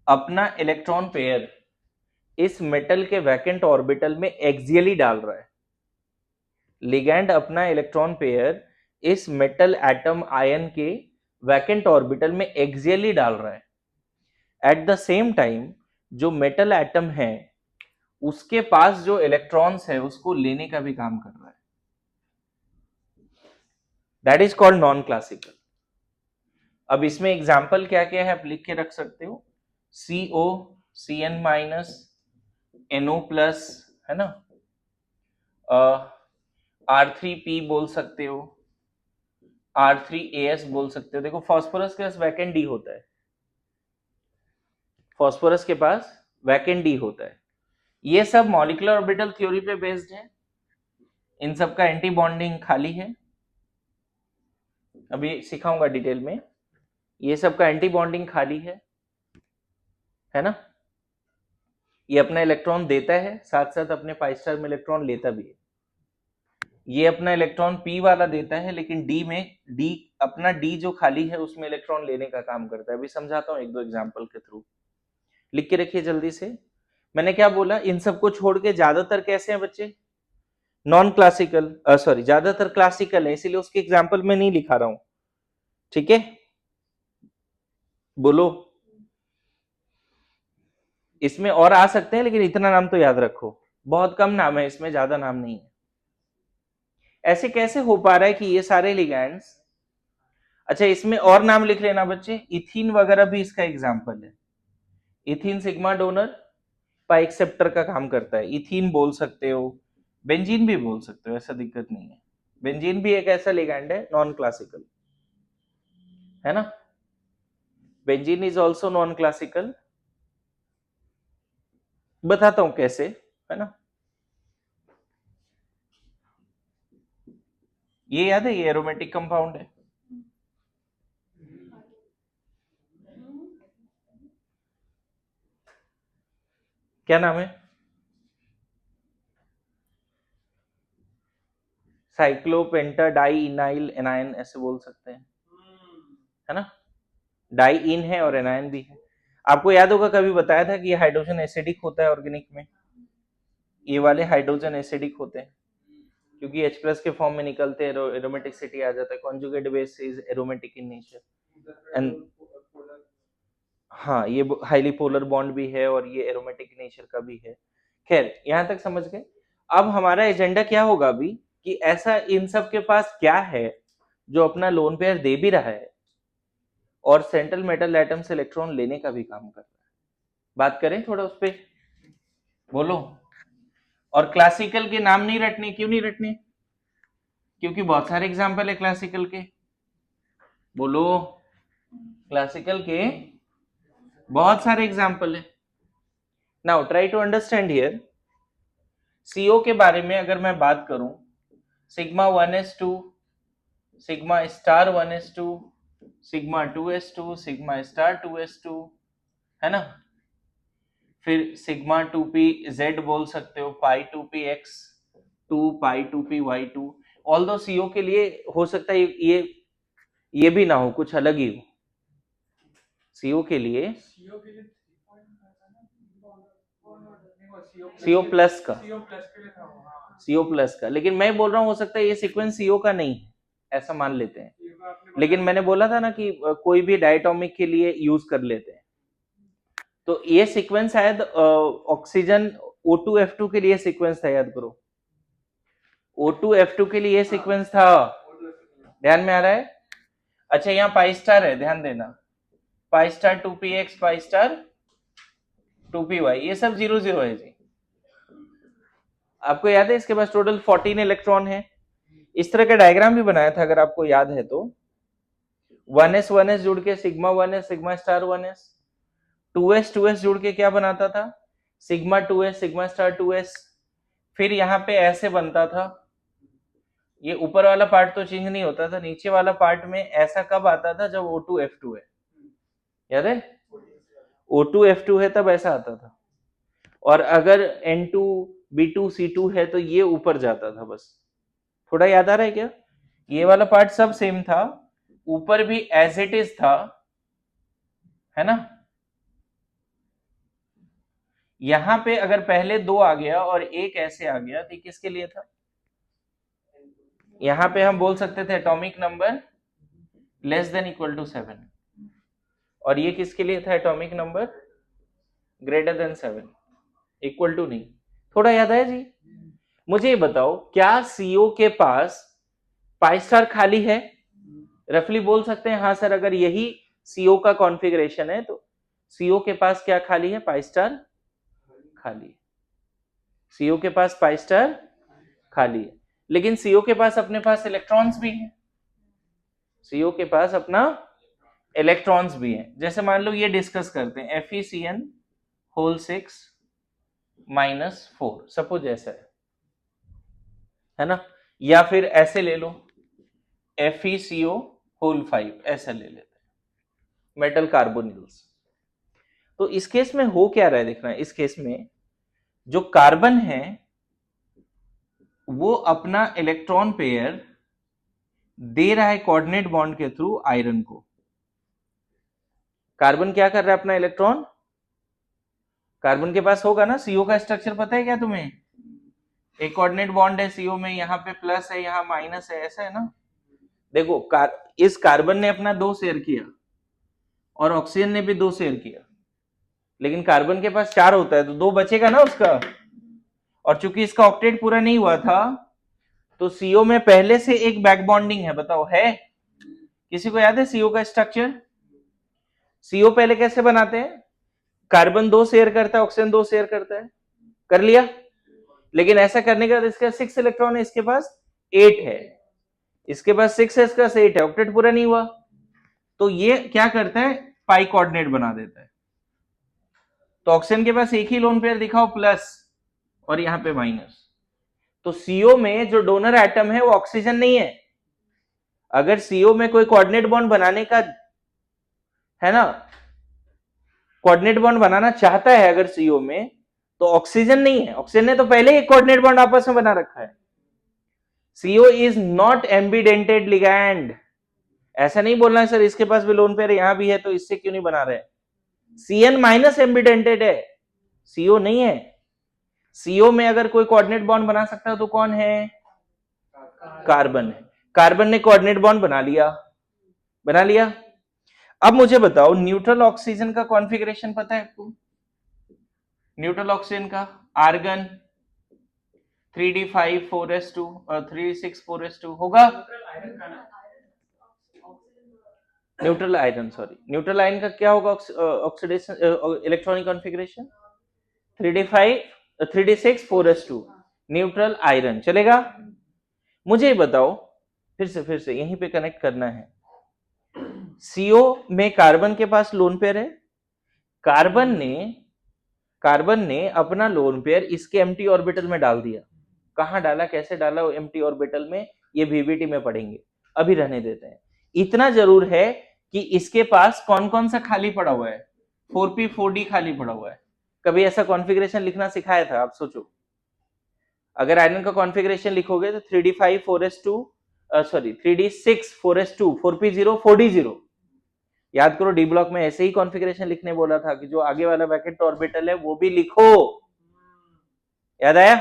अपना इलेक्ट्रॉन पेयर इस मेटल के वैकेंट ऑर्बिटल में एक्सियली डाल रहा है। लिगैंड अपना इलेक्ट्रॉन पेयर इस मेटल एटम आयन के वैकेंट ऑर्बिटल में एक्सियली डाल रहा है। एट द सेम टाइम जो मेटल एटम है उसके पास जो इलेक्ट्रॉन्स है उसको लेने का भी काम कर रहा है। That is called non classical. अब इसमें एग्जाम्पल क्या क्या है आप लिख के रख सकते हो, CO, CN-, NO प्लस, है ना, R3P बोल सकते हो, R3AS बोल सकते हो। देखो फास्फोरस के पास वैकेंट डी होता है, फास्फोरस के पास वैकेंट डी होता है। ये सब मॉलिक्यूलर ऑर्बिटल थ्योरी पे बेस्ड है, इन सब का एंटी बॉन्डिंग खाली है, अभी सिखाऊंगा डिटेल में। ये सब का एंटी बॉन्डिंग खाली है ना। ये अपना इलेक्ट्रॉन देता है, साथ साथ अपने पाई स्टार में इलेक्ट्रॉन लेता भी है। ये अपना इलेक्ट्रॉन पी वाला देता है, लेकिन डी में अपना डी जो खाली है उसमें इलेक्ट्रॉन लेने का काम करता है। अभी समझाता हूँ एक दो एग्जाम्पल के थ्रू, लिख के रखिए जल्दी से। मैंने क्या बोला, इन सबको छोड़ के ज्यादातर कैसे हैं बच्चे, नॉन क्लासिकल, सॉरी ज्यादातर क्लासिकल है, इसीलिए उसके एग्जाम्पल में नहीं लिखा रहा हूं, ठीक है। बोलो, इसमें और आ सकते हैं, लेकिन इतना नाम तो याद रखो, बहुत कम नाम है इसमें, ज्यादा नाम नहीं है। ऐसे कैसे हो पा रहा है कि ये सारे लिगैंड्स, अच्छा इसमें और नाम लिख लेना बच्चे, इथीन वगैरह भी इसका एग्जाम्पल है। इथीन सिग्मा डोनर पाई एक्सेप्टर का काम करता है, इथीन बोल सकते हो, बेंजीन भी बोल सकते हो, ऐसा दिक्कत नहीं है। बेंजीन भी एक ऐसा लिगैंड है नॉन क्लासिकल, है ना, benzene is also non classical. बताता हूं कैसे, है ना। ये याद है, ये एरोमेटिक कंपाउंड है, क्या नाम है, साइक्लोपेंटाडाइइनाइल एनायन ऐसे बोल सकते हैं, है ना। डाई इन है और एनायन भी है। आपको याद होगा कभी बताया था कि ये हाइड्रोजन एसिडिक होता है ऑर्गेनिक में, ये वाले हाइड्रोजन एसिडिक होते हैं क्योंकि H प्लस के फॉर्म में निकलते हैं, एरोमेटिसिटी आ जाता है, conjugate base is aromatic in nature and हाँ, ये हाईली पोलर बॉन्ड भी है और ये एरोमेटिक नेचर का भी है। खैर यहां तक समझ गए। अब हमारा एजेंडा क्या होगा अभी, कि ऐसा इन सब के पास क्या है जो अपना लोन पेयर दे भी रहा है और सेंट्रल मेटल एटम से इलेक्ट्रॉन लेने का भी काम कर रहा है। बात करें थोड़ा उस पर, बोलो। और क्लासिकल के नाम नहीं रटने, क्यों नहीं रटने, क्योंकि बहुत सारे एग्जाम्पल है क्लासिकल के, बोलो। क्लासिकल के बहुत सारे एग्जाम्पल है। Now try to understand here, CO के बारे में अगर मैं बात करूं, sigma 1s2, sigma star 1s2, sigma 2s2, sigma star 2s2, है ना। फिर सिग्मा 2p z बोल सकते हो, पाई 2px 2, पाई 2py2। ऑल दो सीओ के लिए हो सकता है ये भी ना हो, कुछ अलग ही हो सीओ के लिए, सीओ प्लस का, सीओ प्लस का। लेकिन मैं बोल रहा हूं हो सकता है ये सीक्वेंस सीओ का नहीं है, ऐसा मान लेते हैं। लेकिन मैंने बोला था ना कि कोई भी डायटोमिक के लिए यूज कर लेते हैं, तो ये सीक्वेंस शायद ऑक्सीजन O2F2 के लिए सीक्वेंस था, याद करो। O2F2 के लिए ये सीक्वेंस था, ध्यान में आ रहा है। अच्छा यहाँ पाई स्टार है, ध्यान देना, pi star 2px, pi star 2py, ये सब 0 0 है जी। आपको याद है इसके पास टोटल 14 इलेक्ट्रॉन है। इस तरह का डायग्राम भी बनाया था अगर आपको याद है तो, 1s 1s जुड़ के sigma 1s, sigma star 1s, 2s 2s जुड़ के क्या बनाता था, sigma 2s, sigma star 2s। फिर यहाँ पे ऐसे बनता था, ये ऊपर वाला पार्ट तो चेंज नहीं होता था, नीचे वाला पार्ट में ऐसा कब आता था, जब O2F2 है, याद है, O2F2 है तब ऐसा आता था। और अगर N2 B2 C2 है तो ये ऊपर जाता था बस। थोड़ा याद आ रहा है क्या, ये वाला पार्ट सब सेम था, ऊपर भी एज इट इज था, है ना। यहां पे अगर पहले 2 आ गया और एक ऐसे आ गया तो किसके लिए था, यहां पे हम बोल सकते थे atomic number less than equal to 7, और ये किसके लिए था, atomic number greater than 7, equal to नहीं। थोड़ा याद आया जी। मुझे ये बताओ, क्या सीओ के पास पाई स्टार खाली है, रफली बोल सकते हैं हाँ सर, अगर यही सीओ का कॉन्फ़िगरेशन है तो सीओ के पास क्या खाली है, पाई स्टार खाली है। सीओ के पास पाई स्टार खाली है, लेकिन सीओ के पास अपने पास इलेक्ट्रॉन्स भी हैं, सीओ के पास अपना इलेक्ट्रॉन्स भी हैं। जैसे मान लो ये डिस्कस करते हैं FeCN होल 6 -4, सपोज ऐसा है ना, या फिर ऐसे ले लो FeCO होल 5, ऐसा ले लेते हैं, मेटल कार्बोनिल्स। तो इस केस में हो क्या रहा है देखना, इस केस में जो कार्बन है वो अपना इलेक्ट्रॉन पेयर दे रहा है कोऑर्डिनेट बॉन्ड के थ्रू आयरन को। कार्बन क्या कर रहा है अपना इलेक्ट्रॉन, कार्बन के पास होगा ना, सीओ का स्ट्रक्चर पता है क्या तुम्हें, एक कोऑर्डिनेट बॉन्ड है सीओ में, यहाँ पे प्लस है यहाँ माइनस है, ऐसा है ना। देखो इस कार्बन ने अपना 2 शेयर किया और ऑक्सीजन ने भी 2 शेयर किया, लेकिन कार्बन के पास 4 होता है तो 2 बचेगा ना उसका, और चूंकि इसका ऑक्टेट पूरा नहीं हुआ था तो सीओ में पहले से एक बैक बॉन्डिंग है, बताओ है, किसी को याद है सीओ का स्ट्रक्चर? सीओ पहले कैसे बनाते हैं, कार्बन 2 शेयर करता है, ऑक्सीजन 2 शेयर करता है, कर लिया, लेकिन ऐसा करने के बाद इसका 6 इलेक्ट्रॉन है, इसके पास 8 है, इसके पास 6 है, इसका 8 है, ऑक्टेट पूरा नहीं हुआ, तो ये क्या करता है, पाई कोऑर्डिनेट बना देता है। तो ऑक्सीजन के पास एक ही लोन पेयर दिखाओ प्लस और यहां पे माइनस, तो सीओ में जो डोनर एटम है वो ऑक्सीजन नहीं है। अगर सीओ में कोई कोऑर्डिनेट बॉन्ड बनाने का है ना, कोऑर्डिनेट बॉन्ड बनाना चाहता है अगर सीओ में, तो ऑक्सीजन नहीं है, ऑक्सीजन ने तो पहले ही कोऑर्डिनेट बॉन्ड आपस में बना रखा है। CO is not ambidentate ligand, ऐसा नहीं बोलना है सर इसके पास भी लोन पेयर यहां भी है तो इससे क्यों नहीं बना रहे, CN माइनस एम्बिडेंटेड है, सीओ नहीं है। सीओ में अगर कोई कोऑर्डिनेट बॉन्ड बना सकता है तो कौन है, कार्बन है, कार्बन ने कोऑर्डिनेट बॉन्ड बना लिया, बना लिया। अब मुझे बताओ न्यूट्रल ऑक्सीजन का कॉन्फ़िगरेशन पता है आपको, न्यूट्रल ऑक्सीजन का, argon 3d5 4s2 3d6 4s2 होगा, neutral iron, sorry neutral iron का क्या होगा oxidation electronic configuration, 3d5 3d6 4s2 neutral iron चलेगा। मुझे बताओ फिर से यहीं पे कनेक्ट करना है, सीओ में कार्बन के पास लोन पेयर है, कार्बन ने अपना लोन पेयर इसके एम्प्टी ऑर्बिटल में डाल दिया, कहां डाला कैसे डाला वो एम्प्टी ऑर्बिटल में, ये VVT में पढ़ेंगे, अभी रहने देते हैं। इतना जरूर है कि इसके पास कौन कौन सा खाली पड़ा हुआ है, 4p 4d खाली पड़ा हुआ है। कभी ऐसा कॉन्फ़िगरेशन लिखना सिखाया था, आप सोचो, अगर आयरन का कॉन्फ़िगरेशन लिखोगे तो 3d5 4s2 sorry 3d6 4s2 4p0 4d0, याद करो डी ब्लॉक में ऐसे ही कॉन्फ़िगरेशन लिखने बोला था कि जो आगे वाला वैकेंट ऑर्बिटल है वो भी लिखो, याद आया।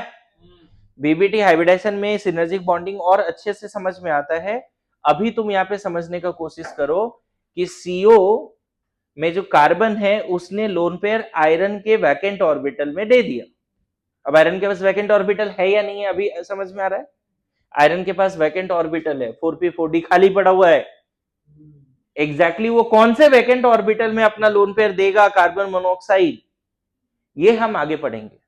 बीबीटी हाइब्रिडाइजेशन में सिनर्जिक बॉन्डिंग और अच्छे से समझ में आता है। अभी तुम यहाँ पे समझने का कोशिश करो कि सीओ में जो कार्बन है उसने लोन पेयर आयरन के वैकेंट ऑर्बिटल में दे दिया। अब आयरन के पास वैकेंट ऑर्बिटल है या नहीं है, अभी समझ में आ रहा है। आयरन के पास वैकेंट ऑर्बिटल है, 4p 4d खाली पड़ा हुआ है। एग्जैक्टली वो कौन से वैकेंट ऑर्बिटल में अपना लोन पेयर देगा कार्बन मोनोऑक्साइड, ये हम आगे पढ़ेंगे,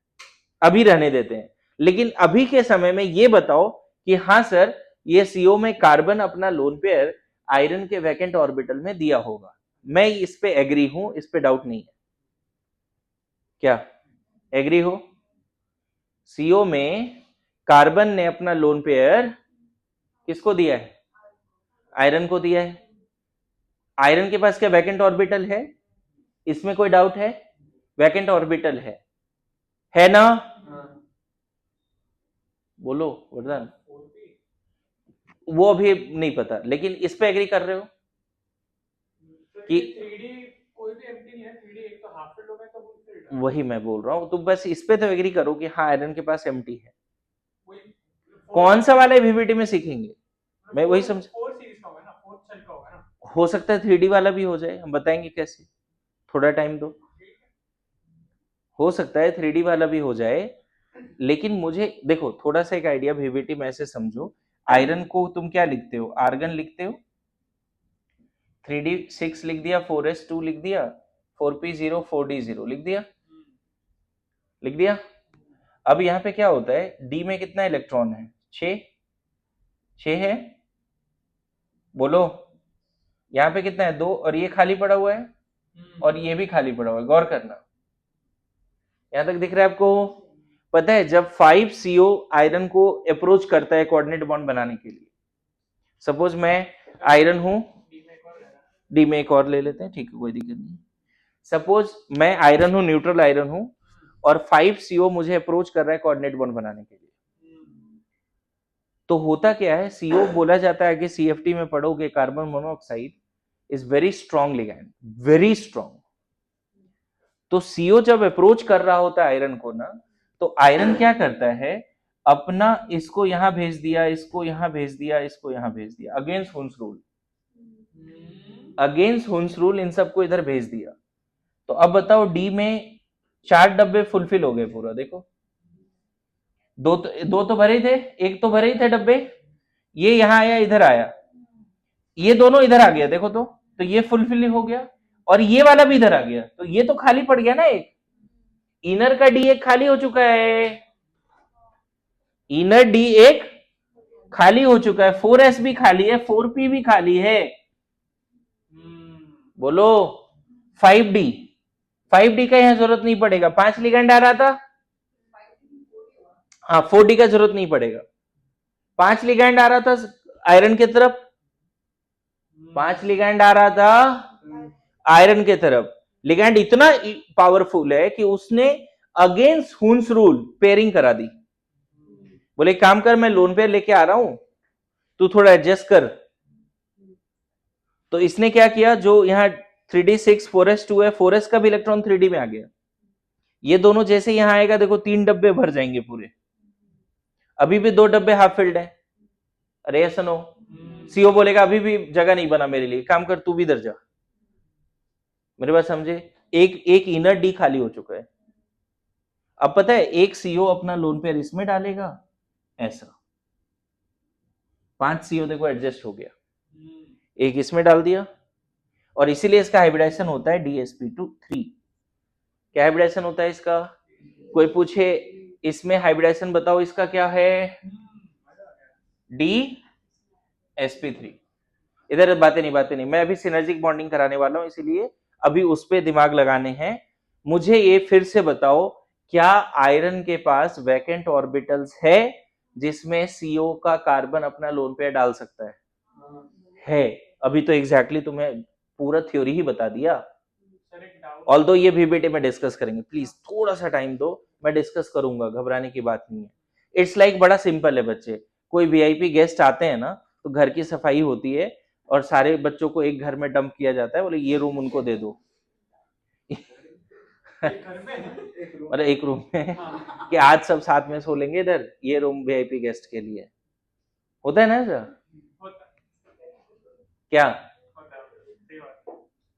अभी रहने देते हैं। लेकिन अभी के समय में ये बताओ कि हाँ सर ये सीओ में कार्बन अपना लोन पेयर आयरन के वैकेंट ऑर्बिटल में दिया होगा, मैं इस पे एग्री हूं, इस पे डाउट नहीं है, क्या एग्री हो? सीओ में कार्बन ने अपना लोन पेयर किसको दिया है, आयरन को दिया है। आयरन के पास क्या वैकेंट ऑर्बिटल है, इसमें कोई डाउट है, वैकेंट ऑर्बिटल है ना, बोलो वरदान। वो अभी नहीं पता, लेकिन इस पे एग्री कर रहे हो कि 3D कोई भी एम्प्टी नहीं है, 3D एक तो हाफ फिल्ड होगा, तो वही मैं बोल रहा हूं, तुम बस इस पे तो एग्री करो कि हाँ आयरन के पास एम्प्टी है। कौन सा वाला VVT में सीखेंगे, मैं वही समझ, हो सकता है 3D वाला भी हो जाए, हम बताएंगे कैसे, थोड़ा टाइम दो, हो सकता है 3D वाला भी हो जाए। लेकिन मुझे देखो थोड़ा सा एक आइडिया VVT में ऐसे समझो, आयरन को तुम क्या लिखते हो, आर्गन लिखते हो, 3d6 लिख दिया, 4s2 लिख दिया, 4p0 4d0 लिख दिया, लिख दिया। अब यहाँ पे क्या होता है, डी में कितना इलेक्ट्रॉन है, 6 है, बोलो। यहाँ पे कितना है, 2, और ये खाली पड़ा हुआ है, और ये भी खाली पड़ा हुआ है। गौर करना, यहां तक दिख रहा है आपको? पता है जब 5CO आयरन को अप्रोच करता है कोऑर्डिनेट बॉन्ड बनाने के लिए, सपोज मैं आयरन हूं, डी में एक और ले लेते हैं, ठीक है, कोई दिक्कत नहीं। सपोज मैं आयरन हूं, न्यूट्रल आयरन हूं, और 5CO मुझे अप्रोच कर रहा है कोऑर्डिनेट बॉन्ड बनाने के लिए, तो होता क्या है, CO बोला जाता है कि CFT में पढ़ोगे, carbon monoxide is very strong ligand, very strong. तो CO जब अप्रोच कर रहा होता है आयरन को ना, तो आयरन क्या करता है, अपना इसको यहां भेज दिया, इसको यहां भेज दिया, इसको यहां भेज दिया, against Hund's rule, against Hund's rule in सबको इधर भेज दिया। तो अब बताओ डी में 4 डब्बे फुलफिल हो गए पूरा, देखो, दो तो भरे थे, एक तो भरे ही थे डब्बे, ये यहां आया, इधर आया, ये दोनों इधर आ गया, देखो तो ये फुलफिल हो गया, और ये वाला भी इधर आ गया, तो ये तो खाली पड़ गया ना, एक इनर का डी एक खाली हो चुका है, इनर डी एक खाली हो चुका है, 4s भी खाली है, 4p भी खाली है, बोलो 5d, 5d का यहां जरूरत नहीं पड़ेगा, 5 लिगेंड आ रहा था, हाँ 4d का जरूरत नहीं पड़ेगा, 5 लिगेंड आ रहा था आयरन की तरफ, 5 लिगेंड आ रहा था आयरन के तरफ, लिगेंड इतना पावरफुल है कि उसने अगेंस्ट हुन्स रूल पेयरिंग करा दी, बोले काम कर, मैं लोन पेयर लेके आ रहा हूं, तू थोड़ा एडजस्ट कर। तो इसने क्या किया, जो यहां 3d6 4s2 है, 4s का भी इलेक्ट्रॉन 3d में आ गया, ये दोनों जैसे यहां आएगा, देखो 3 डब्बे भर जाएंगे पूरे, अभी भी 2 डब्बे हाफ फिल्ड है, अरे ऐसा नो, CO बोलेगा अभी भी जगह नहीं बना मेरे लिए, काम कर तू भी इधर जा, मेरे बात समझे, एक इनर डी खाली हो चुका है। अब पता है एक CO अपना लोन पेयर इसमें डालेगा, ऐसा 5 CO देखो एडजस्ट हो गया, एक इसमें डाल दिया, और इसीलिए इसका हाइब्रिडाइजेशन होता है DsP2 3। क्या हाइब्रिडाइजेशन होता है इसका, कोई पूछे इसमें हाइब्रिडाइजेशन बताओ, इसका क्या है, DsP3। इधर बातें नहीं, मैं अभी सिनर्जिक बॉन्डिंग कराने वाला हूं, इसीलिए अभी उस पर दिमाग लगाने हैं। मुझे ये फिर से बताओ, क्या आयरन के पास वैकेंट ऑर्बिटल्स है जिसमें CO का कार्बन अपना लोन पेयर डाल सकता है? अभी तो एग्जैक्टली तुम्हें पूरा थ्योरी ही बता दिया, ऑल्दो ये VBT में डिस्कस करेंगे, प्लीज थोड़ा सा टाइम दो, मैं डिस्कस करूंगा, घबराने की बात नहीं है। इट्स लाइक बड़ा सिंपल है बच्चे, कोई VIP गेस्ट आते हैं ना, तो घर की सफाई होती है, और सारे बच्चों को एक घर में डंप किया जाता है, बोले ये रूम उनको दे दो मतलब एक रूम में कि आज सब साथ में सो लेंगे, इधर ये रूम VIP गेस्ट के लिए, होता है ना ऐसा? क्या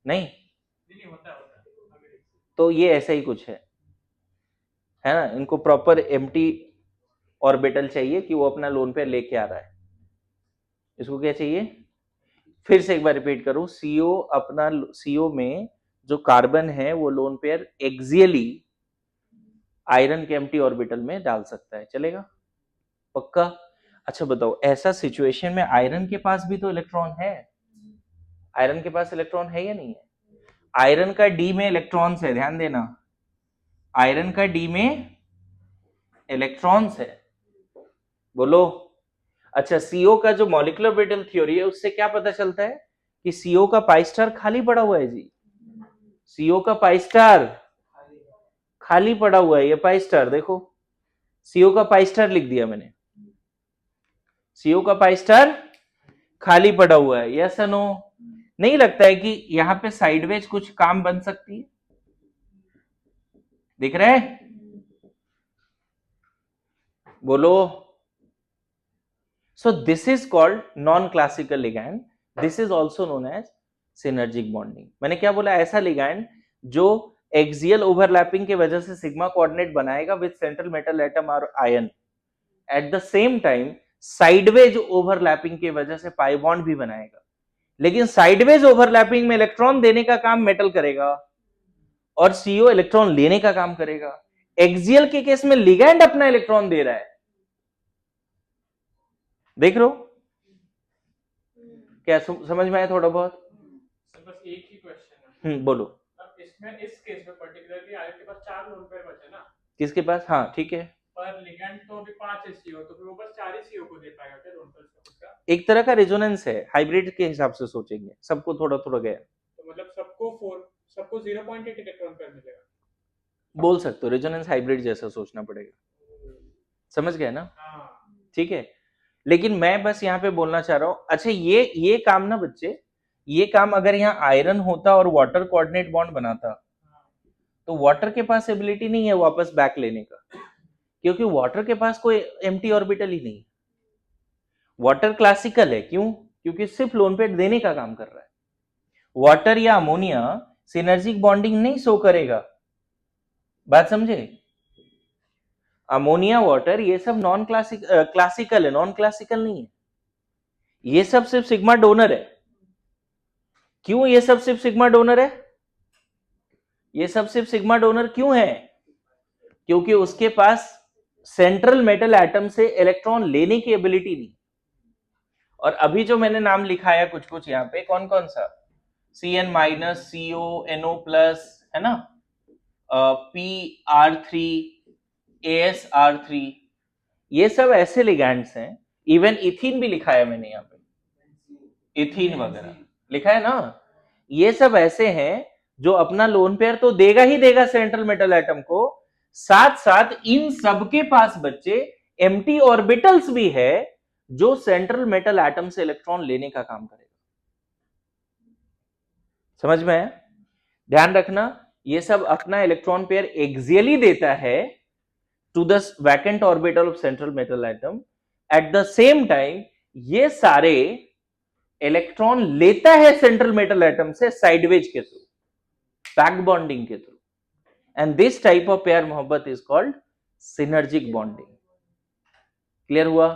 नहीं, तो ये ऐसा ही कुछ है ना, इनको प्रॉपर एम्प्टी ऑर्बिटल चाहिए कि वो अपना लोन पेयर लेके आ रहा है, इसको क्या चाहिए, फिर से एक बार रिपीट करूं, CO में जो कार्बन है वो लोन पेयर एक्सियली आयरन के एम्प्टी ऑर्बिटल में डाल सकता है, चलेगा, पक्का? अच्छा बताओ, ऐसा सिचुएशन में आयरन के पास भी तो इलेक्ट्रॉन है, आयरन के पास इलेक्ट्रॉन है या नहीं है? आयरन का डी में इलेक्ट्रॉन्स है, ध्यान देना, आयरन का डी में इलेक्ट्रॉन्स है, बोलो। अच्छा, CO का जो मॉलिक्यूलर ऑर्बिटल थ्योरी है उससे क्या पता चलता है कि CO का पाई स्टार खाली पड़ा हुआ है जी, CO का पाई स्टार खाली पड़ा हुआ है, ये पाई स्टार देखो, CO का पाई स्टार लिख दिया मैंने, CO का पाई स्टार खाली पड़ा हुआ है, यस या नो? नहीं लगता है कि यहां पे साइडवेज कुछ काम बन सकती है, दिख रहा है, बोलो। So this is called non classical ligand, this is also known as synergic bonding. मैंने क्या बोला, ऐसा लिगैंड जो एक्सियल ओवरलैपिंग की वजह से सिग्मा कोऑर्डिनेट बनाएगा विद सेंट्रल मेटल एटम और ion, eight the same time sideways overlapping की वजह से पाई बॉन्ड भी बनाएगा, लेकिन साइडवेज ओवरलैपिंग में इलेक्ट्रॉन देने का काम मेटल करेगा और CO इलेक्ट्रॉन लेने का काम करेगा। एक्सियल के केस में लिगैंड अपना इलेक्ट्रॉन दे रहा है, देख रहे हो? क्या समझ में आया थोड़ा बहुत? बस एक ही क्वेश्चन है। बोलो। अब इसमें इस केस में पर्टिकुलरली आयन के पास 4 लोन पेयर बचे ना, किसके पास? हाँ ठीक है, पर लिगैंड तो अभी 5 एससीओ, तो फिर वो बस 4 ही सीओ को दे पाएगा क्या लोन पेयर का? एक तरह का रेजोनेंस है, हाइब्रिड के हिसाब से सोचेंगे, सबको थोड़ा थोड़ा गया, तो मतलब सबको 0.8 इलेक्ट्रॉन पेयर मिलेगा, बोल सकते हो, रेजोनेंस हाइब्रिड जैसा सोचना पड़ेगा, समझ गए ना? हाँ। ठीक है, लेकिन मैं बस यहाँ पे बोलना चाह रहा हूं, अच्छा ये काम ना बच्चे, ये काम अगर यहाँ आयरन होता और वाटर कोऑर्डिनेट बॉन्ड बनाता, तो वाटर के पास एबिलिटी नहीं है वापस बैक लेने का, क्योंकि वाटर के पास कोई एम्प्टी ऑर्बिटल ही नहीं। वाटर क्लासिकल है, क्यों? क्योंकि सिर्फ लोन पेयर देने का काम कर रहा है। वाटर या अमोनिया सिनर्जिक बॉन्डिंग नहीं शो करेगा, बात समझे? अमोनिया, वाटर, ये सब नॉन क्लासिकल है, नॉन क्लासिकल नहीं है, ये सब सिर्फ सिग्मा डोनर है। क्यों ये सब सिर्फ सिग्मा डोनर है? ये सब सिर्फ सिग्मा डोनर क्यों है? क्योंकि उसके पास सेंट्रल मेटल एटम से इलेक्ट्रॉन लेने की एबिलिटी नहीं। और अभी जो मैंने नाम लिखाया कुछ कुछ यहाँ पे, कौन कौन सा? Cn minus, CO, NO plus, है ना, PR3, AsR3, ये सब ऐसे लिगैंड्स हैं। इवन इथीन भी लिखा है मैंने यहाँ पे, इथीन वगैरह लिखा है ना, ये सब ऐसे हैं जो अपना लोन पेयर तो देगा ही देगा सेंट्रल मेटल एटम को, साथ साथ इन सबके पास बच्चे एम्प्टी ऑर्बिटल्स भी है जो सेंट्रल मेटल एटम से इलेक्ट्रॉन लेने का काम करेगा। समझ में है? ध्यान रखना, ये सब अपना इलेक्ट्रॉन पेयर एक्सियली देता है to the vacant orbital of central metal atom, at the same time ये सारे इलेक्ट्रॉन लेता है सेंट्रल मेटल एटम से साइडवेज के थ्रू, बैक बॉन्डिंग के through, and this type of pair मोहब्बत is called synergic bonding. Clear हुआ?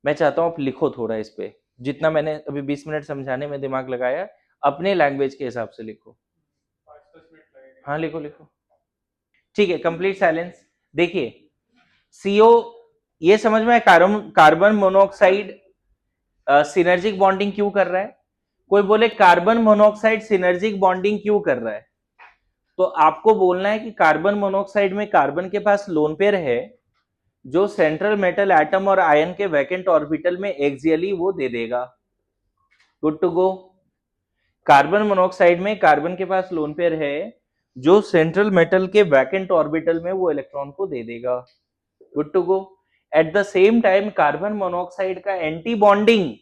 मैं चाहता हूं आप लिखो थोड़ा इस पे, जितना मैंने अभी 20 मिनट समझाने में दिमाग लगाया, अपने लैंग्वेज के हिसाब से लिखो। हाँ लिखो लिखो, ठीक है। Complete silence. देखिए, CO, ये समझ में, कार्बन मोनोऑक्साइड सिनर्जिक बॉन्डिंग क्यों कर रहा है? कोई बोले कार्बन मोनोऑक्साइड सिनर्जिक बॉन्डिंग क्यों कर रहा है, तो आपको बोलना है कि कार्बन मोनोऑक्साइड में कार्बन के पास लोन पेयर है जो सेंट्रल मेटल एटम और आयन के वैकेंट ऑर्बिटल में एक्सियली वो दे देगा। Good to go. Carbon monoxide में कार्बन के पास लोन पेयर है जो सेंट्रल मेटल के वैकेंट ऑर्बिटल में वो इलेक्ट्रॉन को दे देगा। Good to go. At the same time carbon monoxide का anti bonding,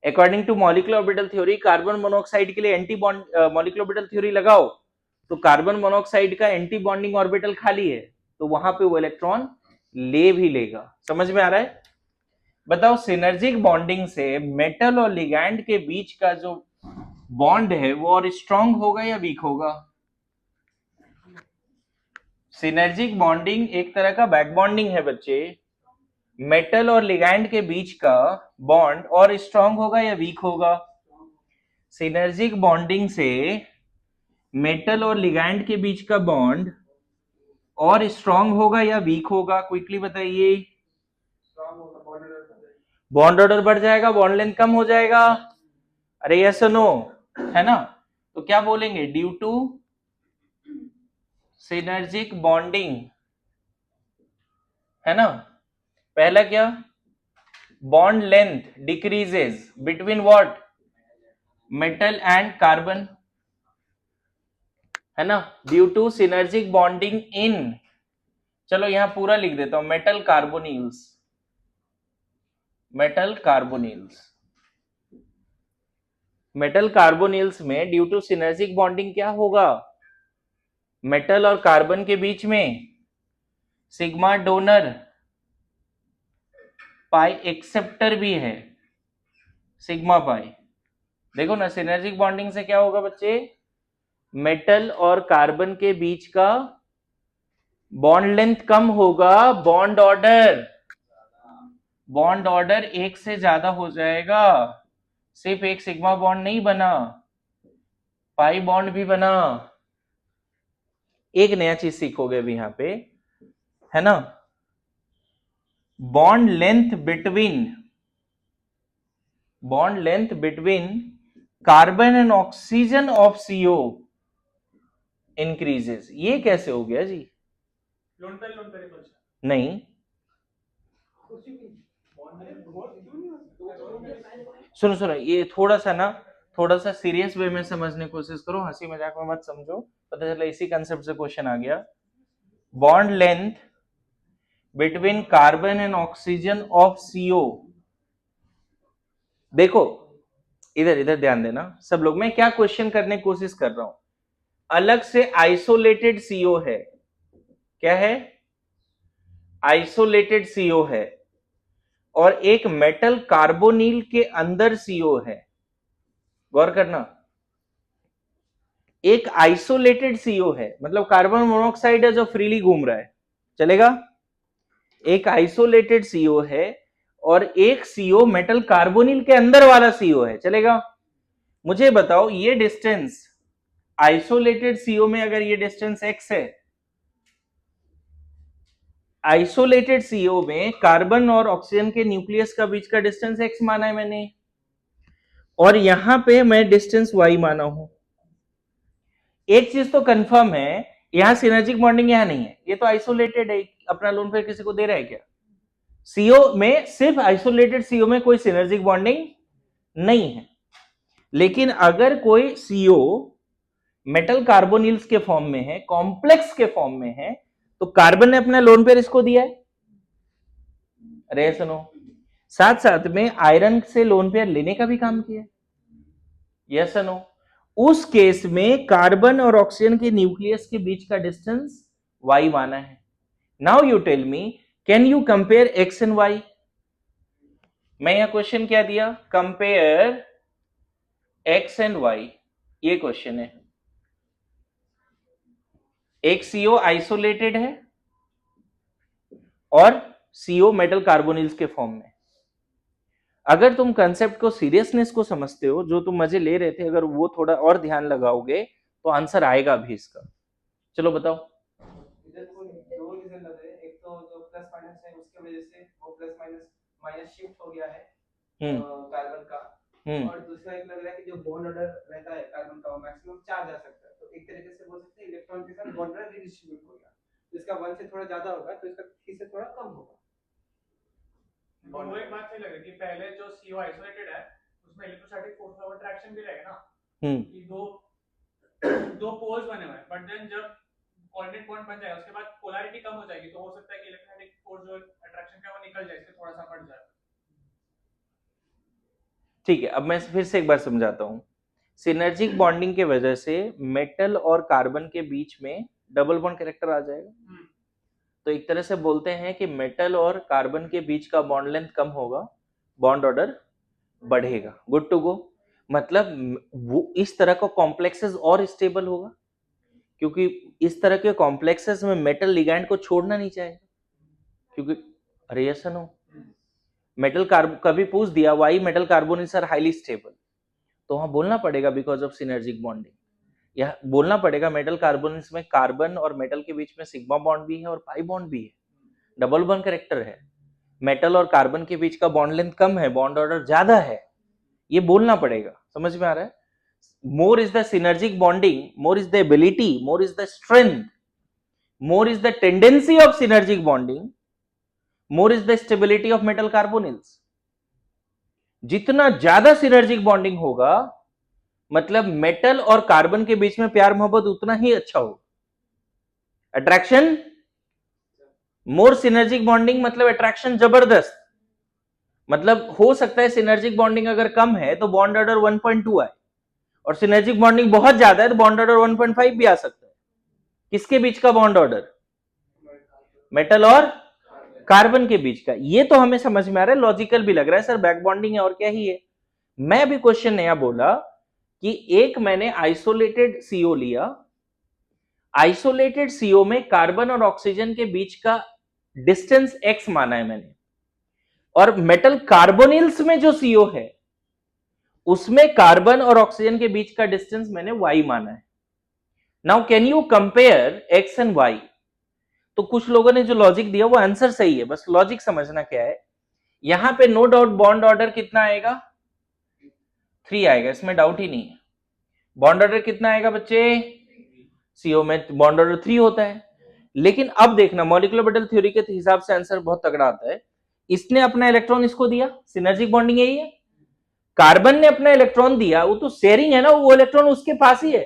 according to molecular orbital theory, carbon monoxide के लिए एंटी मॉलिक्यूलर ऑर्बिटल थ्योरी लगाओ तो कार्बन मोनोऑक्साइड का एंटी बॉन्डिंग ऑर्बिटल खाली है, तो वहां पे वो इलेक्ट्रॉन ले भी लेगा। समझ में आ रहा है? बताओ, सिनर्जिक बॉन्डिंग से मेटल और लिगैंड के बीच का जो बॉन्ड है वो और स्ट्रांग होगा या वीक होगा? सिनर्जिक बॉन्डिंग एक तरह का बैक बॉन्डिंग है बच्चे, मेटल और लिगैंड के बीच का बॉन्ड और स्ट्रांग होगा या वीक होगा? सिनर्जिक बॉन्डिंग से मेटल और लिगैंड के बीच का बॉन्ड और स्ट्रांग होगा या वीक होगा? क्विकली बताइए। बॉन्ड ऑर्डर बढ़ जाएगा, बॉन्ड लेंथ कम हो जाएगा। अरे यस और नो, है ना? तो क्या बोलेंगे? ड्यू टू सिनर्जिक बॉन्डिंग, है ना? पहला क्या? Bond length decreases between what? Metal and carbon, है ना? Due to synergic bonding in, चलो यहां पूरा लिख देता हूं, metal carbonyls, metal carbonyls. Metal carbonyls में ड्यू टू सिनर्जिक बॉन्डिंग क्या होगा? मेटल और कार्बन के बीच में सिग्मा डोनर, पाई एक्सेप्टर भी है, सिग्मा पाई। देखो ना, सिनर्जिक बॉन्डिंग से क्या होगा बच्चे? मेटल और कार्बन के बीच का बॉन्ड लेंथ कम होगा, बॉन्ड ऑर्डर एक से ज्यादा हो जाएगा। सिर्फ एक सिग्मा बॉन्ड नहीं बना, पाई बॉन्ड भी बना। एक नया चीज सीखोगे अभी यहां पे, है ना, bond length between carbon and oxygen of CO increases. ये कैसे हो गया जी? नहीं, सुनो, ये थोड़ा सा सीरियस वे में समझने की कोशिश करो, हंसी मजाक में मत समझो, पता चला इसी कंसेप्ट से क्वेश्चन आ गया। Bond length between carbon and oxygen of CO, देखो इधर ध्यान देना सब लोग, मैं क्या क्वेश्चन करने की कोशिश कर रहा हूं, अलग से आइसोलेटेड सीओ है, क्या है, आइसोलेटेड सीओ है, और एक मेटल कार्बोनिल के अंदर सीओ है, गौर करना, एक आइसोलेटेड सीओ है, मतलब कार्बन मोनोऑक्साइड है जो फ्रीली घूम रहा है, चलेगा, एक आइसोलेटेड सीओ है और एक सीओ मेटल कार्बोनिल के अंदर वाला सीओ है, चलेगा। मुझे बताओ ये डिस्टेंस आइसोलेटेड सीओ में अगर ये डिस्टेंस x है, आइसोलेटेड सीओ में कार्बन और ऑक्सीजन के न्यूक्लियस का बीच का डिस्टेंस x माना है मैंने, और यहां पे मैं डिस्टेंस y माना हूं। एक चीज तो कंफर्म है, यहां सिनर्जिक बॉन्डिंग यहां नहीं है, ये तो आइसोलेटेड है, अपना लोन पेयर किसी को दे रहा है क्या? सीओ में, सिर्फ आइसोलेटेड सीओ में कोई सिनर्जिक बॉन्डिंग नहीं है, लेकिन अगर कोई सीओ मेटल कार्बोनिल्स के फॉर्म में है, कॉम्प्लेक्स के फॉर्म में है, तो कार्बन ने अपना लोन पेयर इसको दिया है, अरे सुनो, साथ साथ में आयरन से लोन पेयर लेने का भी काम किया, यस नो, उस केस में कार्बन और ऑक्सीजन के न्यूक्लियस के बीच का डिस्टेंस y माना है। Now you tell me, can you compare x and y? मैं यहां क्वेश्चन क्या दिया, कंपेयर x एंड y, ये क्वेश्चन है। एक सीओ आइसोलेटेड है और सीओ मेटल कार्बोनिल्स के फॉर्म में। अगर तुम कंसेप्ट को, सीरियसनेस को समझते हो, जो तुम मजे ले रहे थे, अगर वो थोड़ा और ध्यान लगाओगे तो आंसर आएगा भी इसका। चलो बताओ। इधर को दो रीजन लग रहे हैं, एक तो जो प्लस माइनस है उसके वजह से वो प्लस माइनस शिफ्ट हो गया है कार्बन का, और दूसरा एक लग रहा है कि जो बॉन्ड ऑर्डर रहता है कार्बन का वो मैक्सिमम 4 जा सकता है, तो एक तरीके से बोल सकते हैं इलेक्ट्रॉन के साथ बॉन्ड ऑर्डर रीडिस्ट्रीब्यूट हो गया, तो इसका 1 से थोड़ा ज्यादा होगा तो इसका 3 से थोड़ा कम होगा। वो एक बात सही लग रही है कि पहले जो CO आइसोलेटेड है उसमें इलेक्ट्रोस्टैटिक फोर्स ऑफ अट्रैक्शन भी रहेगा ना, कि दो पोल्स बने हुए हैं, बट देन जब कोऑर्डिनेट पॉइंट बन जाएगा उसके बाद पोलैरिटी कम हो जाएगी, तो हो सकता है कि इलेक्ट्रोस्टैटिक फोर्स जो अट्रैक्शन का वो निकल जाए, इससे थोड़ा सा बढ़ जाए। ठीक है, अब मैं फिर से एक बार समझाता हूं। सिनर्जिक बॉन्डिंग के वजह से मेटल और कार्बन के बीच में डबल बॉन्ड कैरेक्टर आ जाएगा, तो एक तरह से बोलते हैं कि मेटल और कार्बन के बीच का बॉन्ड लेंथ कम होगा, बॉन्ड ऑर्डर बढ़ेगा, गुड टू गो। मतलब वो इस तरह का कॉम्प्लेक्सेस और स्टेबल होगा, क्योंकि इस तरह के कॉम्प्लेक्सेस में मेटल लिगैंड को छोड़ना नहीं चाहेगा, क्योंकि अरे यस नो, मेटल कार्ब कभी पूछ दिया why metal carbonyls are highly stable, तो वहां बोलना पड़ेगा बिकॉज ऑफ सिनर्जिक बॉन्डिंग, या बोलना पड़ेगा मेटल कार्बोनिल्स में कार्बन और मेटल के बीच में सिग्मा बॉन्ड भी है और पाई बॉन्ड भी है, डबल बॉन्ड कैरेक्टर है, मेटल और कार्बन के बीच का बॉन्ड लेंथ कम है, बॉन्ड ऑर्डर ज्यादा है, ये बोलना पड़ेगा, समझ में आ रहा है? मोर is the synergic bonding, more is the ability, more is the strength, more is the tendency of synergic bonding, more is the stability of metal carbonyls. जितना ज्यादा सिनर्जिक बॉन्डिंग होगा, मतलब मेटल और कार्बन के बीच में प्यार मोहब्बत उतना ही अच्छा होगा, अट्रैक्शन, मोर सिनर्जिक बॉन्डिंग मतलब अट्रैक्शन जबरदस्त, मतलब हो सकता है सिनर्जिक बॉन्डिंग अगर कम है तो बॉन्ड ऑर्डर 1.2 आए, और सिनर्जिक बॉन्डिंग बहुत ज्यादा है तो बॉन्ड ऑर्डर 1.5 भी आ सकता है। किसके बीच का बॉन्ड ऑर्डर? मेटल और कार्बन के बीच का। ये तो हमें समझ में आ रहा है, लॉजिकल भी लग रहा है, सर बैक बॉन्डिंग है और क्या ही है। मैं भी क्वेश्चन नया बोला कि एक मैंने आइसोलेटेड सीओ लिया, आइसोलेटेड सीओ में कार्बन और ऑक्सीजन के बीच का डिस्टेंस x माना है मैंने, और मेटल कार्बोनिल्स में जो सीओ है उसमें कार्बन और ऑक्सीजन के बीच का डिस्टेंस मैंने y माना है। Now can you compare x and y? तो कुछ लोगों ने जो लॉजिक दिया वो आंसर सही है, बस लॉजिक समझना क्या है। यहां पे नो डाउट बॉन्ड ऑर्डर कितना आएगा? 3 आएगा, इसमें डाउट ही नहीं है। बॉन्ड ऑर्डर कितना आएगा बच्चे? सीओ में बॉन्ड ऑर्डर 3 होता है। लेकिन अब देखना, मॉलिक्यूलर ऑर्बिटल थ्योरी के हिसाब से आंसर बहुत तगड़ा आता है। इसने अपना इलेक्ट्रॉन इसको दिया, सिनर्जिक बॉन्डिंग यही है। कार्बन ने अपना इलेक्ट्रॉन दिया, वो तो शेयरिंग है ना, वो इलेक्ट्रॉन उसके पास ही है।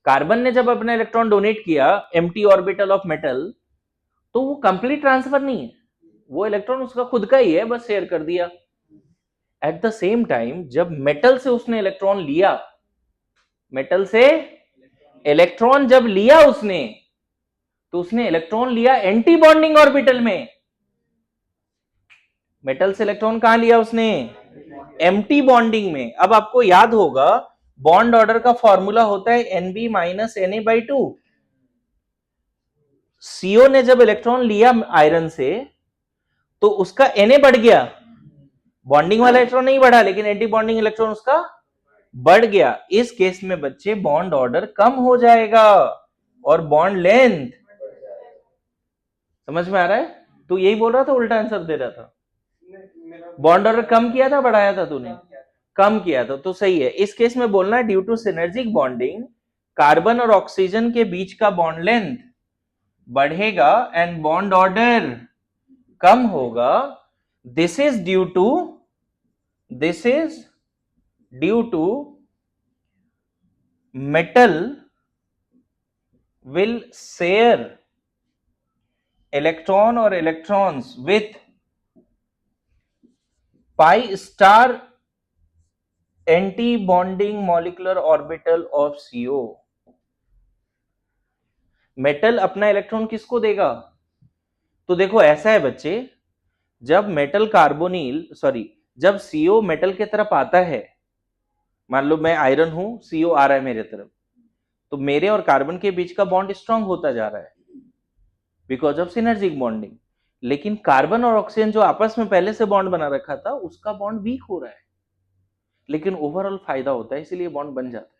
कार्बन ने जब अपना इलेक्ट्रॉन डोनेट किया एम्प्टी ऑर्बिटल ऑफ मेटल, तो वो कंप्लीट ट्रांसफर नहीं है, वो इलेक्ट्रॉन उसका खुद का ही है, बस शेयर कर दिया। एट द सेम टाइम जब मेटल से उसने इलेक्ट्रॉन लिया, मेटल से इलेक्ट्रॉन जब लिया उसने, तो उसने इलेक्ट्रॉन लिया एंटी बॉन्डिंग ऑर्बिटल में। मेटल से इलेक्ट्रॉन कहां लिया उसने? एम्प्टी बॉन्डिंग में। अब आपको याद होगा बॉन्ड ऑर्डर का फॉर्मूला होता है एनबी माइनस Na/2। सीओ ने जब इलेक्ट्रॉन लिया आयरन से, तो उसका Na बढ़ गया, बॉन्डिंग वाला इलेक्ट्रॉन नहीं बढ़ा, लेकिन एंटी बॉन्डिंग इलेक्ट्रॉन उसका बढ़ गया। इस केस में बच्चे बॉन्ड ऑर्डर कम हो जाएगा और बॉन्ड लेंथ, समझ में आ रहा है? तू यही बोल रहा था, उल्टा आंसर दे रहा था। बॉन्ड ऑर्डर कम किया था बढ़ाया था तूने? कम किया था, तो सही है। इस केस में बोलना है due to synergic bonding carbon और ऑक्सीजन के बीच का बॉन्ड लेंथ बढ़ेगा एंड बॉन्ड ऑर्डर कम होगा। This is due to metal will share electron or electrons with pi star anti-bonding molecular orbital of CO। Metal अपना इलेक्ट्रॉन किसको देगा? तो देखो ऐसा है बच्चे, जब मेटल कार्बोनिल जब CO मेटल के तरफ आता है, मान लो मैं आयरन हूं, CO आ रहा है मेरे तरफ, तो मेरे और कार्बन के बीच का बॉन्ड स्ट्रांग होता जा रहा है बिकॉज ऑफ सिनर्जिक बॉन्डिंग। लेकिन कार्बन और ऑक्सीजन जो आपस में पहले से बॉन्ड बना रखा था, उसका बॉन्ड वीक हो रहा है, लेकिन ओवरऑल फायदा होता है, इसीलिए बॉन्ड बन जाता है।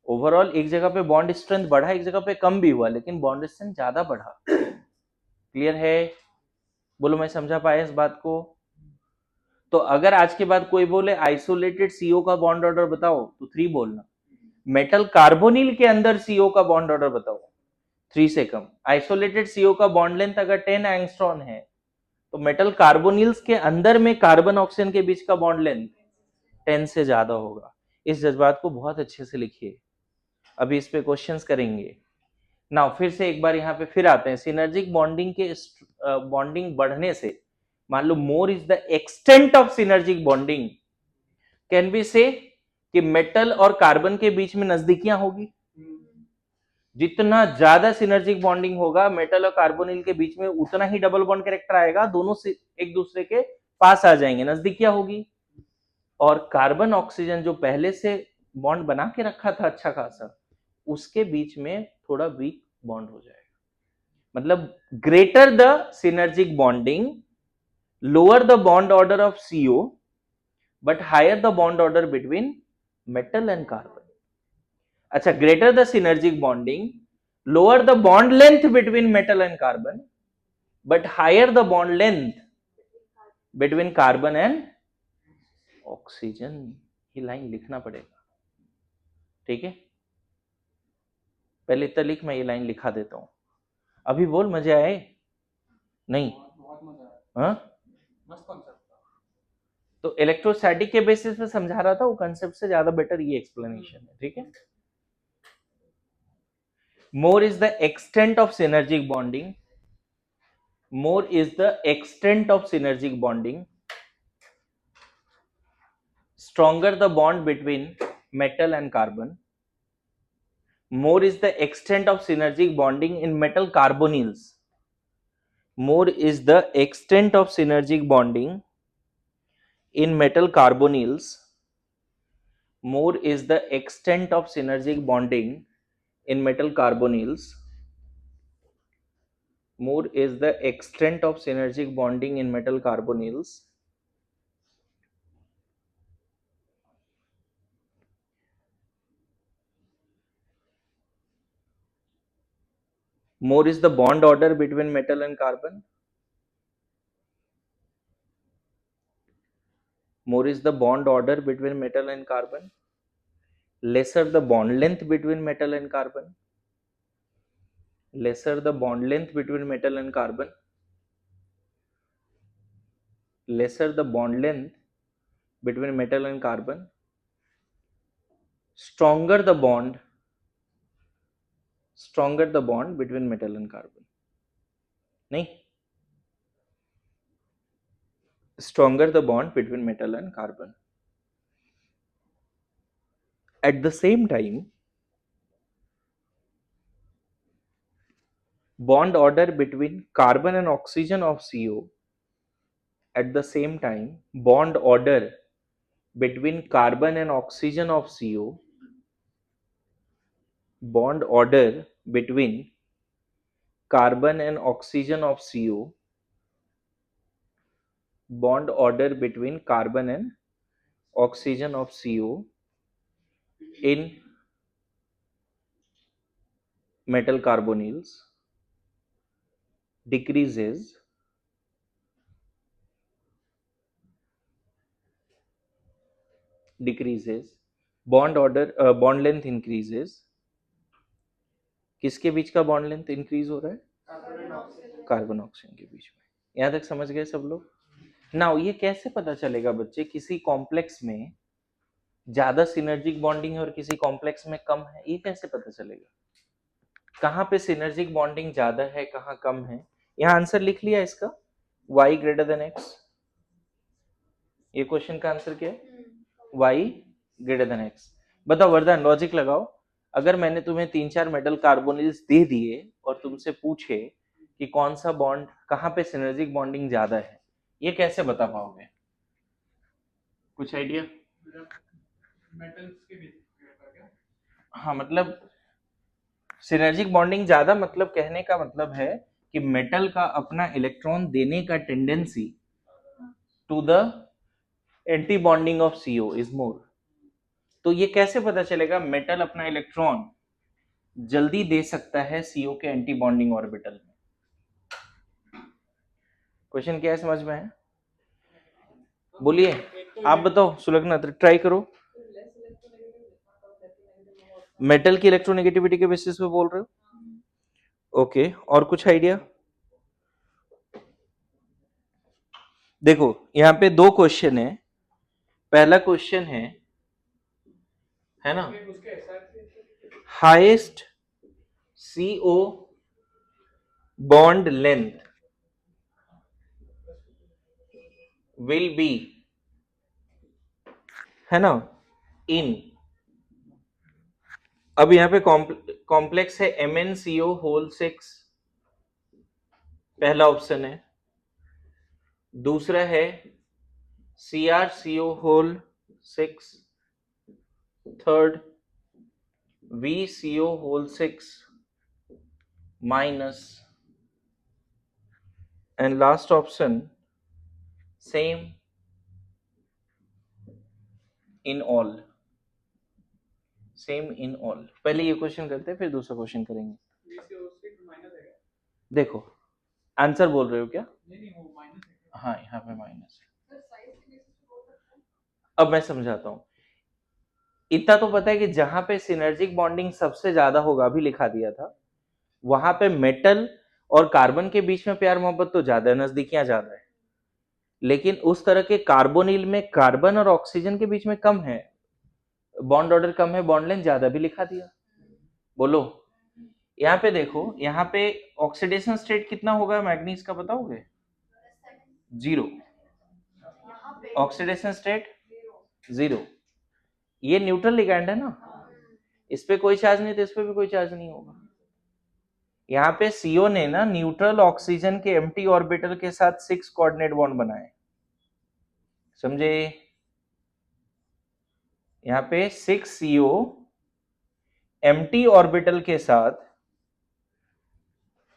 ओवरऑल एक जगह पे बॉन्ड स्ट्रेंथ बढ़ा, एक जगह पे कम भी हुआ, लेकिन बॉन्ड स्ट्रेंथ ज्यादा बढ़ा। क्लियर है? बोलो मैं समझा पाया इस बात को? तो अगर आज के बाद कोई बोले आइसोलेटेड सीओ का बॉन्ड ऑर्डर बताओ, तो 3 बोलना। मेटल कार्बोनिल के अंदर सीओ का बॉन्ड ऑर्डर बताओ, 3 से कम। आइसोलेटेड सीओ का बॉन्ड लेंथ अगर 10 एंगस्ट्रॉन है, तो मेटल कार्बोनिल्स के अंदर में कार्बन ऑक्सीजन के बीच का बॉन्ड लेंथ 10 से ज्यादा होगा। इस जज्बात को बहुत अच्छे से लिखिए, अभी इस पे क्वेश्चंस करेंगे। नाउ फिर से एक बार यहाँ पे फिर आते हैं। सिनर्जिक बॉन्डिंग के बॉन्डिंग बढ़ने से, मान लो more is the extent of synergic bonding, can be say कि मेटल और कार्बन के बीच में नजदीकियां होगी। जितना ज्यादा सिनर्जिक बॉन्डिंग होगा मेटल और कार्बोनिल के बीच में, उतना ही डबल बॉन्ड कैरेक्टर आएगा, दोनों से एक दूसरे के पास आ जाएंगे, नजदीकियां होगी। और कार्बन ऑक्सीजन जो पहले से बॉन्ड बना के रखा था अच्छा खासा, उसके बीच में थोड़ा वीक बॉन्ड हो जाएगा। मतलब greater the synergic bonding, lower the bond order of CO, but higher the bond order between metal and carbon. अच्छा, greater the synergic bonding, lower the bond length between metal and carbon, but higher the bond length between carbon and oxygen। ये line लिखना पड़ेगा, ठीक है? पहले इतना लिख, मैं ये लाइन लिखा देता हूं। अभी बोल, मजे आए? नहीं? बहुत मजा आया। हाँ, मस्त कॉन्सेप्ट था। तो इलेक्ट्रोस्टैटिक के बेसिस पे समझा रहा था, वो कंसेप्ट से ज्यादा बेटर ये एक्सप्लेनेशन है, ठीक है? More is the extent of synergic bonding. More is the extent of synergic bonding. Stronger the bond between metal and carbon. More is the extent of synergic bonding in metal carbonyls. More is the extent of synergic bonding in metal carbonyls. More is the extent of synergic bonding in metal carbonyls. More is the extent of synergic bonding in metal carbonyls. More is the bond order between metal and carbon. More is the bond order between metal and carbon. Lesser the bond length between metal and carbon. Lesser the bond length between metal and carbon. Lesser the bond length between metal and carbon. Stronger the bond between metal and carbon. नहीं, stronger the bond between metal and carbon. At the same time, bond order between carbon and oxygen of CO. At the same time, bond order between carbon and oxygen of CO. Bond order between carbon and oxygen of CO. Bond order between carbon and oxygen of CO in metal carbonyls decreases bond length increases. किसके बीच का bond length increase हो रहा है? Carbon oxygen के बीच में. यहां तक समझ गए सब लोग? नाउ ये कैसे पता चलेगा बच्चे किसी कॉम्प्लेक्स में ज्यादा सिनर्जिक बॉन्डिंग है और किसी कॉम्प्लेक्स में कम है? ये कैसे पता चलेगा? कहाँ पे सिनर्जिक बॉन्डिंग ज्यादा है, कहाँ कम है? यहाँ आंसर लिख लिया इसका, y ग्रेटर देन x. ये क्वेश्चन का आंसर क्या है? y greater than x. बताओ वरदान, लॉजिक लगाओ. अगर मैंने तुम्हें 3-4 मेटल कार्बोनिल्स दे दिए और तुमसे पूछे कि कौन सा बॉन्ड कहाँ पे सिनर्जिक बॉन्डिंग ज्यादा है, ये कैसे बता पाओगे? कुछ आइडिया? मेटल्स के बीच क्या? हाँ, मतलब सिनर्जिक बॉन्डिंग ज्यादा मतलब कहने का मतलब है कि मेटल का अपना इलेक्ट्रॉन देने का tendency to the anti bonding of CO is more. तो ये कैसे पता चलेगा मेटल अपना इलेक्ट्रॉन जल्दी दे सकता है CO के एंटी बॉन्डिंग ऑर्बिटल में? क्वेश्चन क्या है, समझ में है? बोलिए, आप बताओ सुलग्ना, ट्राई करो. मेटल की इलेक्ट्रोनेगेटिविटी के बेसिस पे बोल रहे हो? ओके, और कुछ आइडिया? देखो यहाँ पे 2 क्वेश्चन है. पहला क्वेश्चन है ना, highest CO bond length will be, है ना, इन. अब यहाँ पे कॉम्प्लेक्स है MnCO होल 6, पहला ऑप्शन है. दूसरा है CrCO whole 6, third VCO whole 6 minus, and last option same in all. Same in all. पहले ये क्वेश्चन करते हैं, फिर दूसरा क्वेश्चन करेंगे. देखो आंसर बोल रहे हो क्या? नहीं, वो माइनस है. हाँ, यहाँ पे माइनस है. अब मैं समझाता हूँ. इतना तो पता है कि जहां पे सिनर्जिक बॉन्डिंग सबसे ज्यादा होगा, अभी लिखा दिया था, वहां पे मेटल और कार्बन के बीच में प्यार मोहब्बत तो ज्यादा है, नजदीकियां ज्यादा है. लेकिन उस तरह के कार्बोनिल में कार्बन और ऑक्सीजन के बीच में कम है, बॉन्ड ऑर्डर कम है, बॉन्ड लेंथ ज्यादा, भी लिखा दिया. बोलो, यहाँ पे देखो, यहाँ पे ऑक्सीडेशन स्टेट कितना होगा मैग्नीज का, बताओगे? 0. Oxidation state 0. ये न्यूट्रल लिगैंड है ना, इस पे कोई चार्ज नहीं, तो इस पे भी कोई चार्ज नहीं होगा. यहाँ पे CO ने ना न्यूट्रल ऑक्सीजन के एम्प्टी ऑर्बिटल के साथ 6 कोऑर्डिनेट बॉन्ड बनाए, समझे? यहाँ पे 6 CO एम्प्टी ऑर्बिटल के साथ,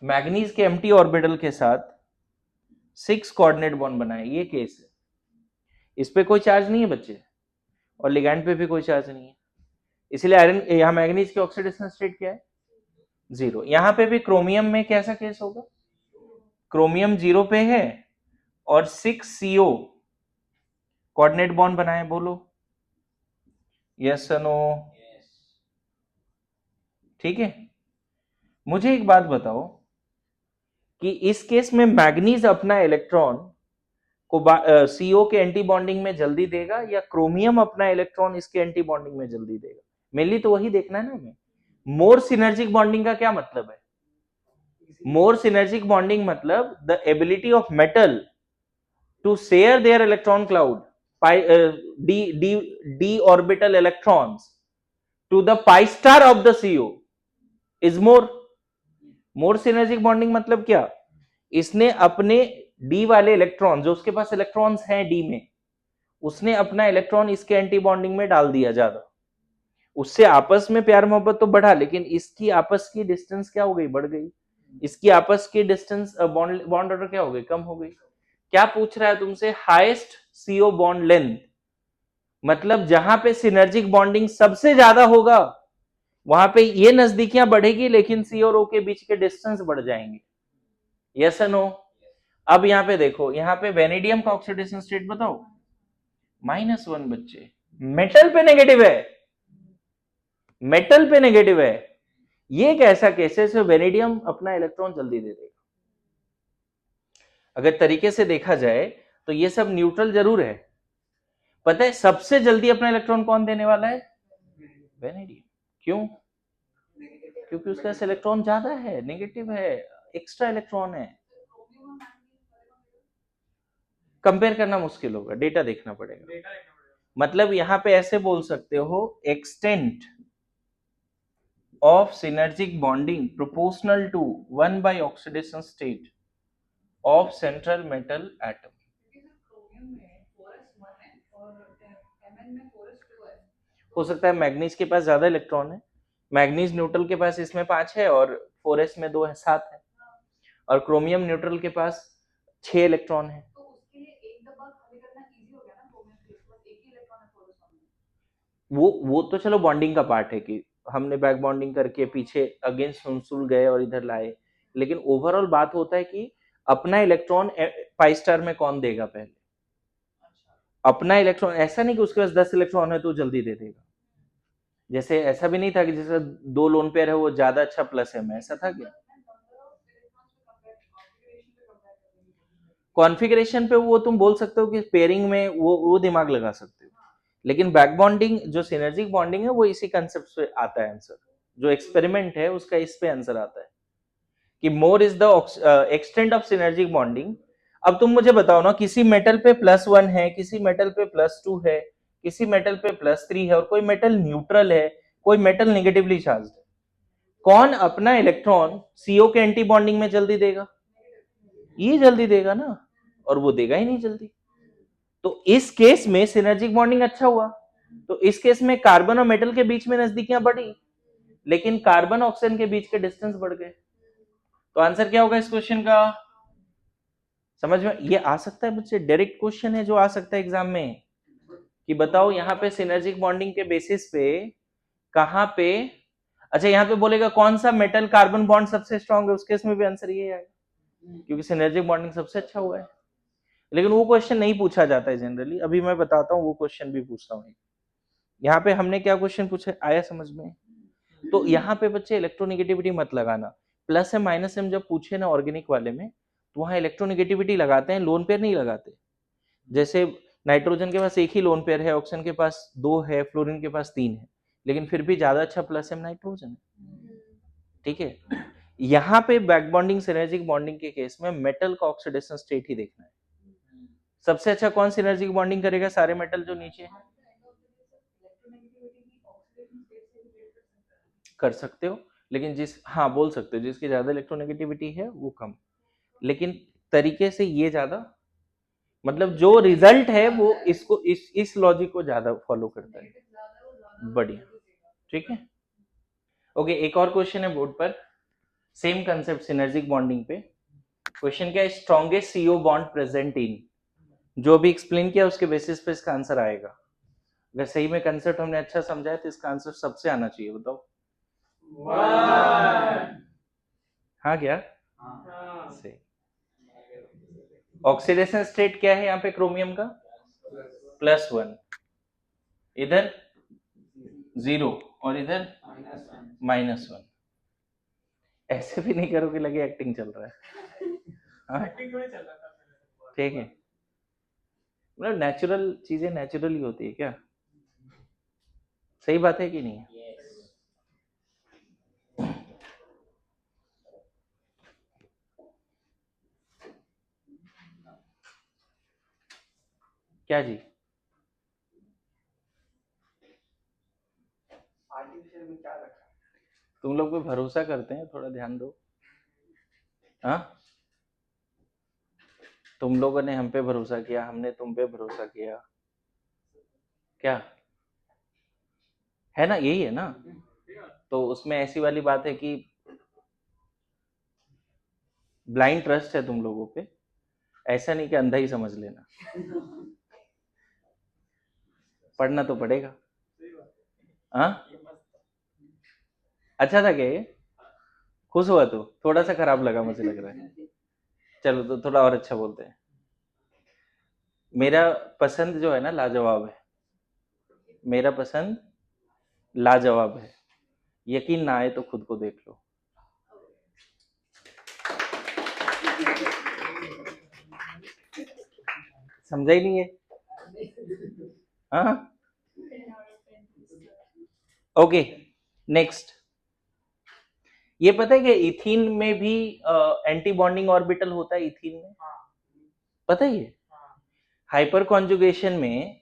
मैग्नीज के एम्प्टी ऑर्बिटल के साथ 6 कोऑर्डिनेट बॉन्ड बनाए. ये केस है. इस पे कोई चार्ज नहीं है बच्चे, और लिगैंड पे भी कोई चार्ज नहीं है. इसलिए आयरन, यहाँ मैग्नीज की ऑक्सीडेशन स्टेट क्या है? 0। यहां पे भी क्रोमियम में कैसा केस होगा, क्रोमियम 0 पे है और 6CO कोऑर्डिनेट बॉन्ड बनाए, बोलो यस नो। ठीक है, मुझे एक बात बताओ कि इस केस में मैग्नीज अपना इलेक्ट्रॉन को सीओ के एंटी बॉन्डिंग में जल्दी देगा या क्रोमियम अपना इलेक्ट्रॉन इसके एंटी बॉन्डिंग में जल्दी देगा? मेनली तो वही देखना है ना हमें। मोर सिनर्जिक बॉन्डिंग का क्या मतलब है? मोर सिनर्जिक बॉन्डिंग मतलब the ability of metal to share their electron cloud d orbital electrons to the pi star of the CO is more. More synergic bonding मतलब क्या, इसने अपने डी वाले इलेक्ट्रॉन, जो उसके पास इलेक्ट्रॉन्स हैं डी में, उसने अपना इलेक्ट्रॉन इसके एंटी बॉन्डिंग में डाल दिया ज्यादा, उससे आपस में प्यार मोहब्बत तो बढ़ा, लेकिन इसकी आपस की डिस्टेंस क्या हो गई, बढ़ गई। इसकी आपस की डिस्टेंस बॉन्ड ऑर्डर क्या हो गई, कम हो गई। क्या पूछ रहा है तुमसे, हाईएस्ट सीओ बॉन्ड लेंथ, मतलब जहां पे सिनर्जिक बॉन्डिंग सबसे ज्यादा होगा वहां पे ये नजदीकियां बढ़ेगी, लेकिन सी और ओ के बीच के डिस्टेंस बढ़ जाएंगे। यस और नो? अब यहां पे देखो, यहां पे वेनेडियम का ऑक्सीडेशन स्टेट बताओ, -1 बच्चे। मेटल पे नेगेटिव है, मेटल पे नेगेटिव है। ये एक ऐसा केस है जो वेनेडियम अपना इलेक्ट्रॉन जल्दी दे देगा। अगर तरीके से देखा जाए तो ये सब न्यूट्रल जरूर है। पता है सबसे जल्दी अपना इलेक्ट्रॉन कौन देने वाला है, वेनेडियम। क्यों? क्योंकि उसका इलेक्ट्रॉन ज्यादा है, नेगेटिव है, एक्स्ट्रा इलेक्ट्रॉन है। कंपेयर करना मुश्किल होगा, डेटा देखना पड़ेगा। मतलब यहां पे ऐसे बोल सकते हो, extent of synergic bonding proportional to 1 by oxidation state of central metal atom. हो सकता है मैग्नीज के पास ज्यादा इलेक्ट्रॉन है, मैग्नीज न्यूट्रल के पास इसमें 5 है और 4s में 2 है, 7 है, और क्रोमियम न्यूट्रल के पास 6 इलेक्ट्रॉन है। वो तो चलो बॉन्डिंग का पार्ट है कि हमने बैक बॉन्डिंग करके पीछे अगेंस्ट सुल गए और इधर लाए, लेकिन ओवरऑल बात होता है कि अपना इलेक्ट्रॉन पाई स्टार में कौन देगा पहले। अपना इलेक्ट्रॉन, ऐसा नहीं कि उसके पास 10 इलेक्ट्रॉन है तो जल्दी दे देगा। जैसे ऐसा भी नहीं था कि जैसे 2 लोन पेयर है वो ज्यादा अच्छा प्लस है, में ऐसा था क्या? कॉन्फ़िगरेशन पे वो तुम बोल सकते हो कि पेयरिंग में वो दिमाग लगा सकते हो, लेकिन बैक बॉन्डिंग जो सिनर्जिक बॉन्डिंग है वो इसी कंसेप्ट से आता है आंसर। जो एक्सपेरिमेंट है उसका इस पे आंसर आता है कि मोर is the extent of synergic bonding. अब तुम मुझे बताओ ना, किसी मेटल पे +1 है, किसी मेटल पे +2 है, किसी मेटल पे +3 है, और कोई मेटल न्यूट्रल है, कोई मेटल नेगेटिवली चार्ज्ड है, कौन अपना इलेक्ट्रॉन सीओ के एंटी बॉन्डिंग में जल्दी देगा? ये जल्दी देगा ना, और वो देगा ही नहीं जल्दी। तो इस केस में सिनर्जिक बॉन्डिंग अच्छा हुआ, तो इस केस में कार्बन और मेटल के बीच में नजदीकियां बढ़ी, लेकिन कार्बन ऑक्सीजन के बीच के डिस्टेंस बढ़ गए। तो आंसर क्या होगा इस क्वेश्चन का? समझ में ये आ सकता है बच्चे, डायरेक्ट क्वेश्चन है जो आ सकता है एग्जाम में कि बताओ यहाँ पे सिनर्जिक बॉन्डिंग के बेसिस पे कहां पे, अच्छा यहाँ पे बोलेगा कौन सा मेटल कार्बन बॉन्ड सबसे स्ट्रांग है, उस केस में भी आंसर ये आएगा क्योंकि सिनर्जिक बॉन्डिंग सबसे अच्छा हुआ है। लेकिन वो क्वेश्चन नहीं पूछा जाता है जनरली, अभी मैं बताता हूँ वो क्वेश्चन भी पूछता हूँ। यहाँ पे हमने क्या क्वेश्चन पूछा, आया समझ में? तो यहाँ पे बच्चे इलेक्ट्रोनेगेटिविटी मत लगाना, +m -m जब पूछे ना ऑर्गेनिक वाले में, तो वहां इलेक्ट्रोनेगेटिविटी लगाते हैं, लोन पेयर नहीं लगाते। जैसे नाइट्रोजन के पास 1 ही लोन पेयर है, ऑक्सीजन के पास 2 है, फ्लोरीन के पास 3 है, लेकिन फिर भी ज्यादा अच्छा +m नाइट्रोजन है। ठीक है, यहाँ पे बैक बॉन्डिंग सिनर्जिक बॉन्डिंग के केस में मेटल का ऑक्सीडेशन स्टेट ही देखना है। सबसे अच्छा कौन सिनर्जिक बॉन्डिंग करेगा, सारे मेटल जो नीचे कर सकते हो, लेकिन हाँ बोल सकते हो जिसकी ज्यादा इलेक्ट्रोनेगेटिविटी है वो कम, लेकिन तरीके से ये ज्यादा, मतलब जो रिजल्ट है वो इसको इस लॉजिक को ज्यादा फॉलो करता है। बढ़िया, ठीक है। ओके, एक और क्वेश्चन है बोर्ड पर, सेम कंसेप्ट सिनर्जिक बॉन्डिंग पे। क्वेश्चन क्या है, strongest CO bond present in, जो भी एक्सप्लेन किया उसके बेसिस पे इसका आंसर आएगा। अगर सही में कंसेप्ट हमने अच्छा समझा है तो इसका आंसर सबसे आना चाहिए, बताओ। हाँ क्या हाँ। सही। ऑक्सीडेशन स्टेट क्या है यहाँ पे क्रोमियम का? +1, इधर 0 और इधर -1। ऐसे भी नहीं करोगे लगे एक्टिंग चल रहा है। हाँ एक्टिंग में चल रहा था ठीक है, मतलब नेचुरल चीजें नेचुरल ही होती है क्या? सही बात है कि नहीं? क्या जी? आर्टिफिशियल में क्या रखा? तुम लोग पे भरोसा करते हैं, थोड़ा ध्यान दो। हाँ तुम लोगों ने हम पे भरोसा किया, हमने तुम पे भरोसा किया, क्या है ना? यही है ना? तो उसमें ऐसी वाली बात है कि ब्लाइंड ट्रस्ट है तुम लोगों पे, ऐसा नहीं कि अंधा ही समझ लेना। पढ़ना तो पड़ेगा। हाँ अच्छा था क्या ये? खुश हुआ? तो थोड़ा सा खराब लगा मुझे लग रहा है। चलो तो थोड़ा और अच्छा बोलते हैं। मेरा पसंद जो है ना लाजवाब है, मेरा पसंद लाजवाब है, यकीन ना आए तो खुद को देख लो। समझा ही नहीं है? हाँ ओके नेक्स्ट। ये पता है कि इथीन में भी एंटी बॉन्डिंग ऑर्बिटल होता है इथीन में, पता है ये? हाइपर कॉन्जुगेशन में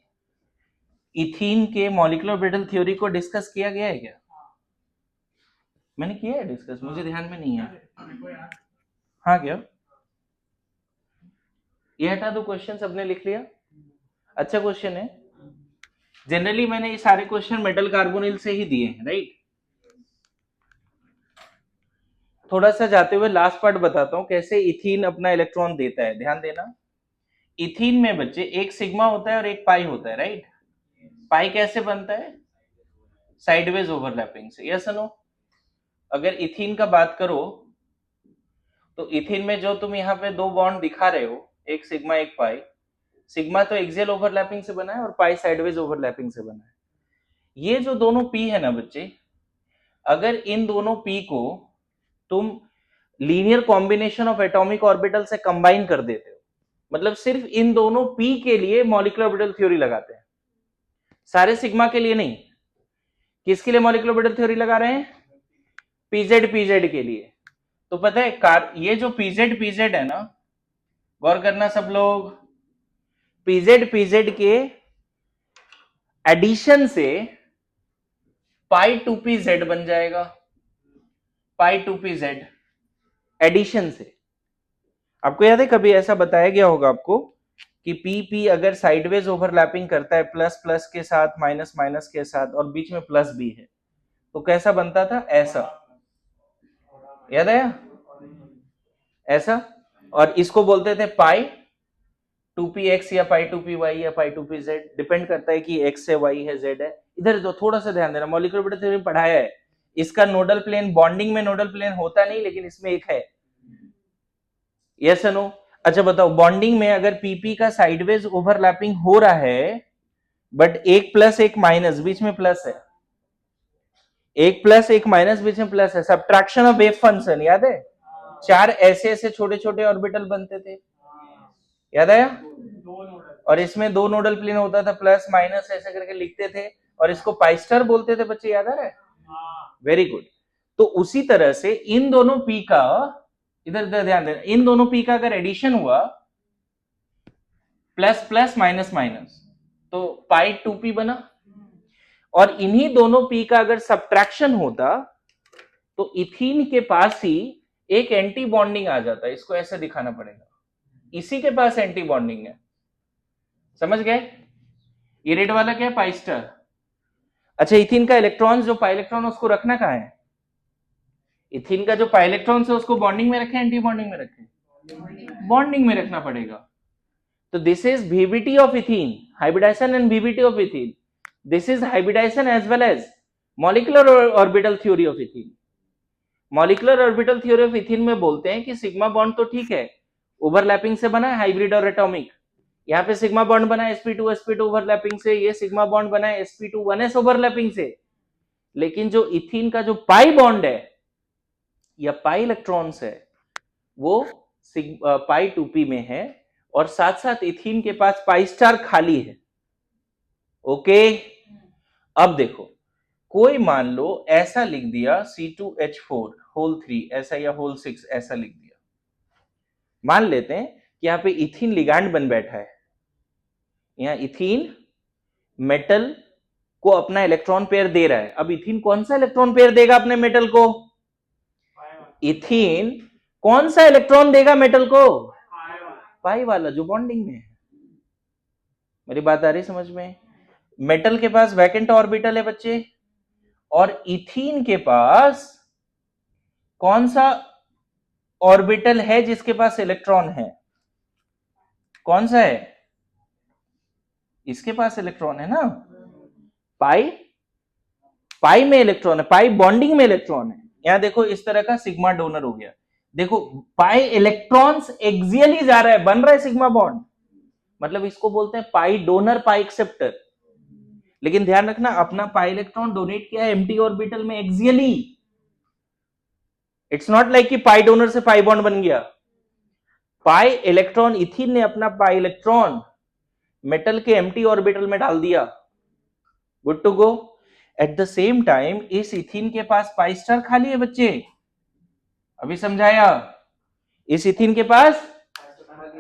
इथीन के मॉलिक्यूलर ऑर्बिटल थ्योरी को डिस्कस किया गया है क्या? मैंने किया है डिस्कस, मुझे ध्यान में नहीं है। हाँ क्या? ये हटा दो क्वेश्चन, सबने लिख लिया? अच्छा क्वेश्चन है। जनरली मैंने ये सारे क्वेश्चन मेटल कार्बोनिल से ही दिए हैं, राइट? थोड़ा सा जाते हुए लास्ट पार्ट बताता हूं कैसे इथीन अपना इलेक्ट्रॉन देता है, ध्यान देना। इथीन में बच्चे एक सिग्मा होता है और एक पाई होता है, राइट? पाई कैसे बनता है? साइडवेज ओवरलैपिंग से, यस नो? अगर इथीन का बात करो तो इथीन में जो तुम यहाँ पे दो बॉन्ड दिखा रहे हो, एक सिग्मा एक पाई, सिग्मा तो एक्सियल ओवरलैपिंग से बना है और पाई साइडवेज ओवरलैपिंग से बना है। ये जो दोनों पी है ना बच्चे, अगर इन दोनों पी को तुम linear combination of atomic orbital से कंबाइन कर देते हो, मतलब सिर्फ इन दोनों पी के लिए मॉलिक्यूलर ऑर्बिटल थ्योरी लगाते हैं, सारे सिग्मा के लिए नहीं। किसके लिए मॉलिक्यूलर ऑर्बिटल थ्योरी लगा रहे हैं? पीजेड पीजेड के लिए। तो पता है ये जो पीजेड पीजेड है ना, गौर करना सब लोग, पीजेड पीजेड के एडिशन से पाई 2p z बन जाएगा, पाई 2p z एडिशन से। आपको याद है कभी ऐसा बताया गया होगा आपको कि पी पी अगर साइडवेज ओवरलैपिंग करता है प्लस प्लस के साथ माइनस माइनस के साथ और बीच में प्लस भी है, तो कैसा बनता था? ऐसा, याद आया? ऐसा। और इसको बोलते थे पाई 2px या पाई 2py या पाई 2pz, डिपेंड करता है कि x है y है z है। इधर जो थोड़ा सा ध्यान देना, मॉलिक्यूलर ऑर्बिटल थ्योरी में पढ़ाया है, इसका नोडल प्लेन बॉन्डिंग में नोडल प्लेन होता नहीं, लेकिन इसमें एक है, यस नो? अच्छा बताओ, बॉन्डिंग में अगर पीपी का साइडवेज ओवरलैपिंग हो रहा है बट एक प्लस एक माइनस बीच में प्लस है, एक प्लस एक माइनस बीच में प्लस है, सब्ट्रैक्शन ऑफ वेव फंक्शन, याद है? 4 ऐसे ऐसे छोटे छोटे ऑर्बिटल बनते थे, याद आया? और इसमें 2 नोडल प्लेन होता था, प्लस माइनस ऐसे करके लिखते थे, और इसको पाइस्टर बोलते थे बच्चे, याद आ रहा है? Very good. तो उसी तरह से इन दोनों पी का, इधर इधर ध्यान देना, इन दोनों पी का अगर एडिशन हुआ प्लस प्लस माइनस माइनस तो पाई 2p बना, और इन्हीं दोनों पी का अगर सब्ट्रैक्शन होता तो इथीन के पास ही एक एंटी बॉन्डिंग आ जाता, इसको ऐसे दिखाना पड़ेगा, इसी के पास एंटी बॉन्डिंग है, समझ गए? ये रेड वाला क्या है? पाइस्टर। अच्छा इथीन का इलेक्ट्रॉन जो पाई इलेक्ट्रॉन उसको रखना कहां है? इथीन का जो पाई इलेक्ट्रॉन है उसको बॉन्डिंग में रखें एंटी बॉन्डिंग में रखें? बॉन्डिंग में रखना पड़ेगा। तो this is VBT of ethene, hybridization and VBT of ethene, this is hybridization as well as molecular orbital theory of ethene. Molecular orbital theory of ethene में बोलते हैं कि सिग्मा बॉन्ड तो ठीक है, ओवरलैपिंग से बना है, हाइब्रिड और एटॉमिक। यहाँ पे सिग्मा बॉन्ड बना है sp2 ओवरलैपिंग से, ये सिग्मा बॉन्ड बना है sp2 ओवरलैपिंग से। लेकिन जो इथीन का जो पाई बॉन्ड है या पाई इलेक्ट्रॉन्स है वो पाई 2p में है, और साथ साथ इथीन के पास पाई स्टार खाली है। ओके, अब देखो, कोई मान लो ऐसा लिख दिया C2H4 होल 3 ऐसा या होल 6 ऐसा लिख दिया। मान लेते हैं कि यहां पे इथीन लिगैंड बन बैठा है, यहां इथीन मेटल को अपना इलेक्ट्रॉन पेयर दे रहा है। अब इथीन कौन सा इलेक्ट्रॉन पेयर देगा अपने मेटल को? इथीन कौन सा इलेक्ट्रॉन देगा मेटल को? पाई वाला जो बॉन्डिंग में है। मेरी बात आ रही समझ में? मेटल के पास वैकेंट ऑर्बिटल है बच्चे, और इथीन के पास कौन सा ऑर्बिटल है जिसके पास इलेक्ट्रॉन है? कौन सा है? इसके पास इलेक्ट्रॉन है ना, पाई पाई में इलेक्ट्रॉन है, पाई बॉन्डिंग में इलेक्ट्रॉन है। यहां देखो इस तरह का सिग्मा डोनर हो गया। देखो पाई इलेक्ट्रॉन्स एक्सियली जा रहा है, बन रहा है सिग्मा बॉन्ड, मतलब इसको बोलते हैं पाई डोनर पाई एक्सेप्टर। लेकिन ध्यान रखना, अपना पाई इलेक्ट्रॉन डोनेट किया है एम्प्टी ऑर्बिटल में एक्सियली। इट्स नॉट लाइक कि पाई डोनर से पाई बॉन्ड बन गया। पाई इलेक्ट्रॉन इथीन ने अपना पाई इलेक्ट्रॉन मेटल के एम्प्टी ऑर्बिटल में डाल दिया, good to go. At the same time इस इथीन के पास पाई स्टार खाली है बच्चे, अभी समझाया। इस इथीन के पास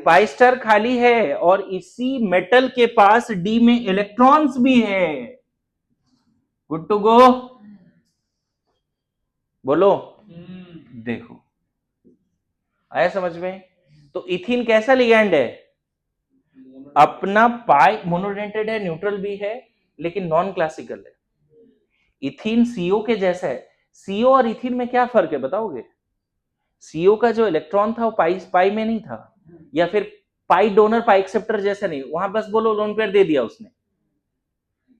पाई स्टार खाली है, और इसी मेटल के पास डी में इलेक्ट्रॉन्स भी है, गुड टू गो। बोलो, देखो आया समझ में? तो इथीन कैसा लिगैंड है? अपना पाई मोनोडेंटेड है, न्यूट्रल भी है, लेकिन नॉन क्लासिकल है। इथीन सीओ के जैसा है। सीओ और इथीन में क्या फर्क है बताओगे? सीओ का जो इलेक्ट्रॉन था वो पाई में नहीं था, या फिर पाई डोनर पाई एक्सेप्टर जैसा नहीं, वहां बस बोलो लोन पेयर दे दिया उसने।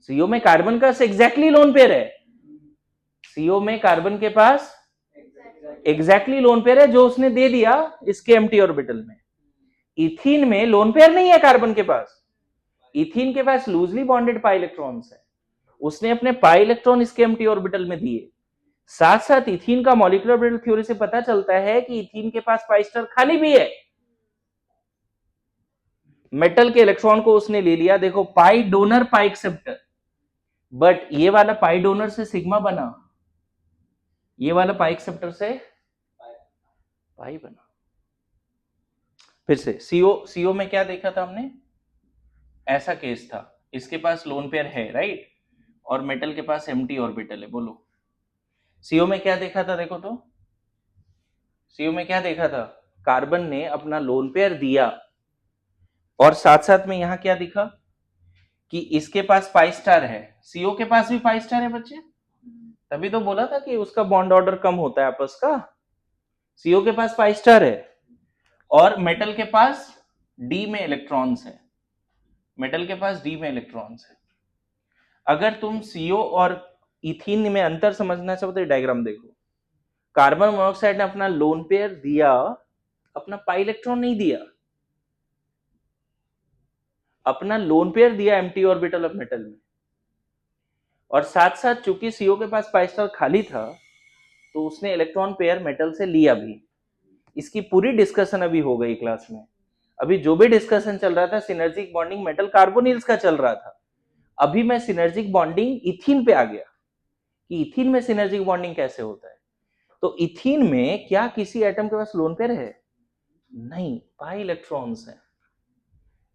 सीओ में कार्बन का एग्जैक्टली लोन पेयर है, सीओ में कार्बन के पास एग्जैक्टली लोन पेयर है जो उसने दे दिया इसके एम्प्टी ऑर्बिटल में। इथीन में लोन पेयर नहीं है कार्बन के पास, इथीन के पास लूजली बॉन्डेड पाई इलेक्ट्रॉन्स है, उसने अपने पाई इलेक्ट्रॉन इसके एम्प्टी ऑर्बिटल में दिए। साथ साथ इथीन का मॉलिक्यूलर ऑर्बिटल थ्योरी से पता चलता है कि इथीन के पास पाई स्टार खाली भी है, मेटल के इलेक्ट्रॉन को उसने ले लिया। देखो pi donor pi acceptor, but ये वाला पाई डोनर से सिग्मा बना, ये वाला पाई एक्सेप्टर से पाई बना। फिर से सीओ में क्या देखा था हमने? ऐसा केस था, इसके पास लोन पेयर है राइट, और मेटल के पास एम्प्टी ऑर्बिटल है। बोलो सीओ में क्या देखा था? देखो तो सीओ में क्या देखा था? कार्बन ने अपना लोन पेयर दिया, और साथ साथ में यहां क्या दिखा कि इसके पास पाई स्टार है, सीओ के पास भी पाई स्टार है बच्चे। तभी तो बोला था कि उसका बॉन्ड ऑर्डर कम होता है आपस का। सीओ के पास पाई स्टार है, और मेटल के पास डी में इलेक्ट्रॉन्स है, मेटल के पास डी में इलेक्ट्रॉन्स है। अगर तुम सीओ और इथीन में अंतर समझना चाहो तो डायग्राम देखो। कार्बन मोनोऑक्साइड ने अपना लोन पेयर दिया, अपना पाई इलेक्ट्रॉन नहीं दिया, अपना लोन पेयर दिया एम्प्टी ऑर्बिटल ऑफ मेटल में। और साथ साथ चूंकि सीओ के पास पाई स्टार खाली था तो उसने इलेक्ट्रॉन पेयर मेटल से लिया भी। इसकी पूरी डिस्कशन अभी हो गई क्लास में। अभी जो भी डिस्कशन चल रहा था सिनर्जिक बॉन्डिंग मेटल कार्बोनिल्स का चल रहा था, अभी मैं सिनर्जिक बॉन्डिंग इथीन पे आ गया कि इथीन में सिनर्जिक बॉन्डिंग कैसे होता है। तो इथीन में क्या किसी एटम के पास लोन पेयर है? नहीं, पाई इलेक्ट्रॉन्स है।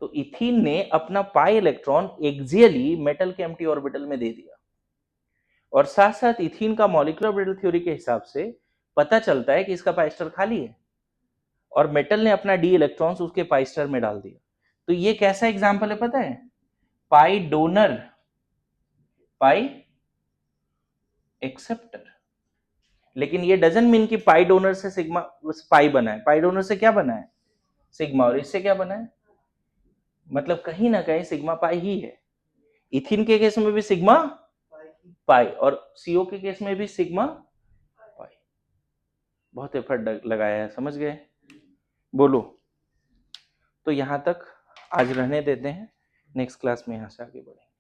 तो इथीन ने अपना पाई इलेक्ट्रॉन एक्सियली मेटल के एम्प्टी ऑर्बिटल में दे दिया, और साथ साथ इथीन का मॉलिक्यूलर ऑर्बिटल थ्योरी के हिसाब से पता चलता है कि इसका पाई स्टार खाली है, और मेटल ने अपना डी इलेक्ट्रॉन्स उसके पाई स्टार में डाल दिया। तो ये कैसा एग्जांपल है पता है? पाई डोनर पाई एक्सेप्टर। लेकिन ये डजंट मीन कि पाई डोनर से सिग्मा पाई बना है। पाई डोनर से क्या बना है? सिग्मा। और इससे क्या बना है? मतलब कहीं ना कहीं सिग्मा पाई ही है। इथीन के केस में भी सिग्मा पाई, और सीओ के केस में भी सिग्मा पाई। बहुत एफर्ट लगाया है, समझ गए? बोलो। तो यहाँ तक आज रहने देते हैं, नेक्स्ट क्लास में यहाँ से आगे बढ़ेंगे।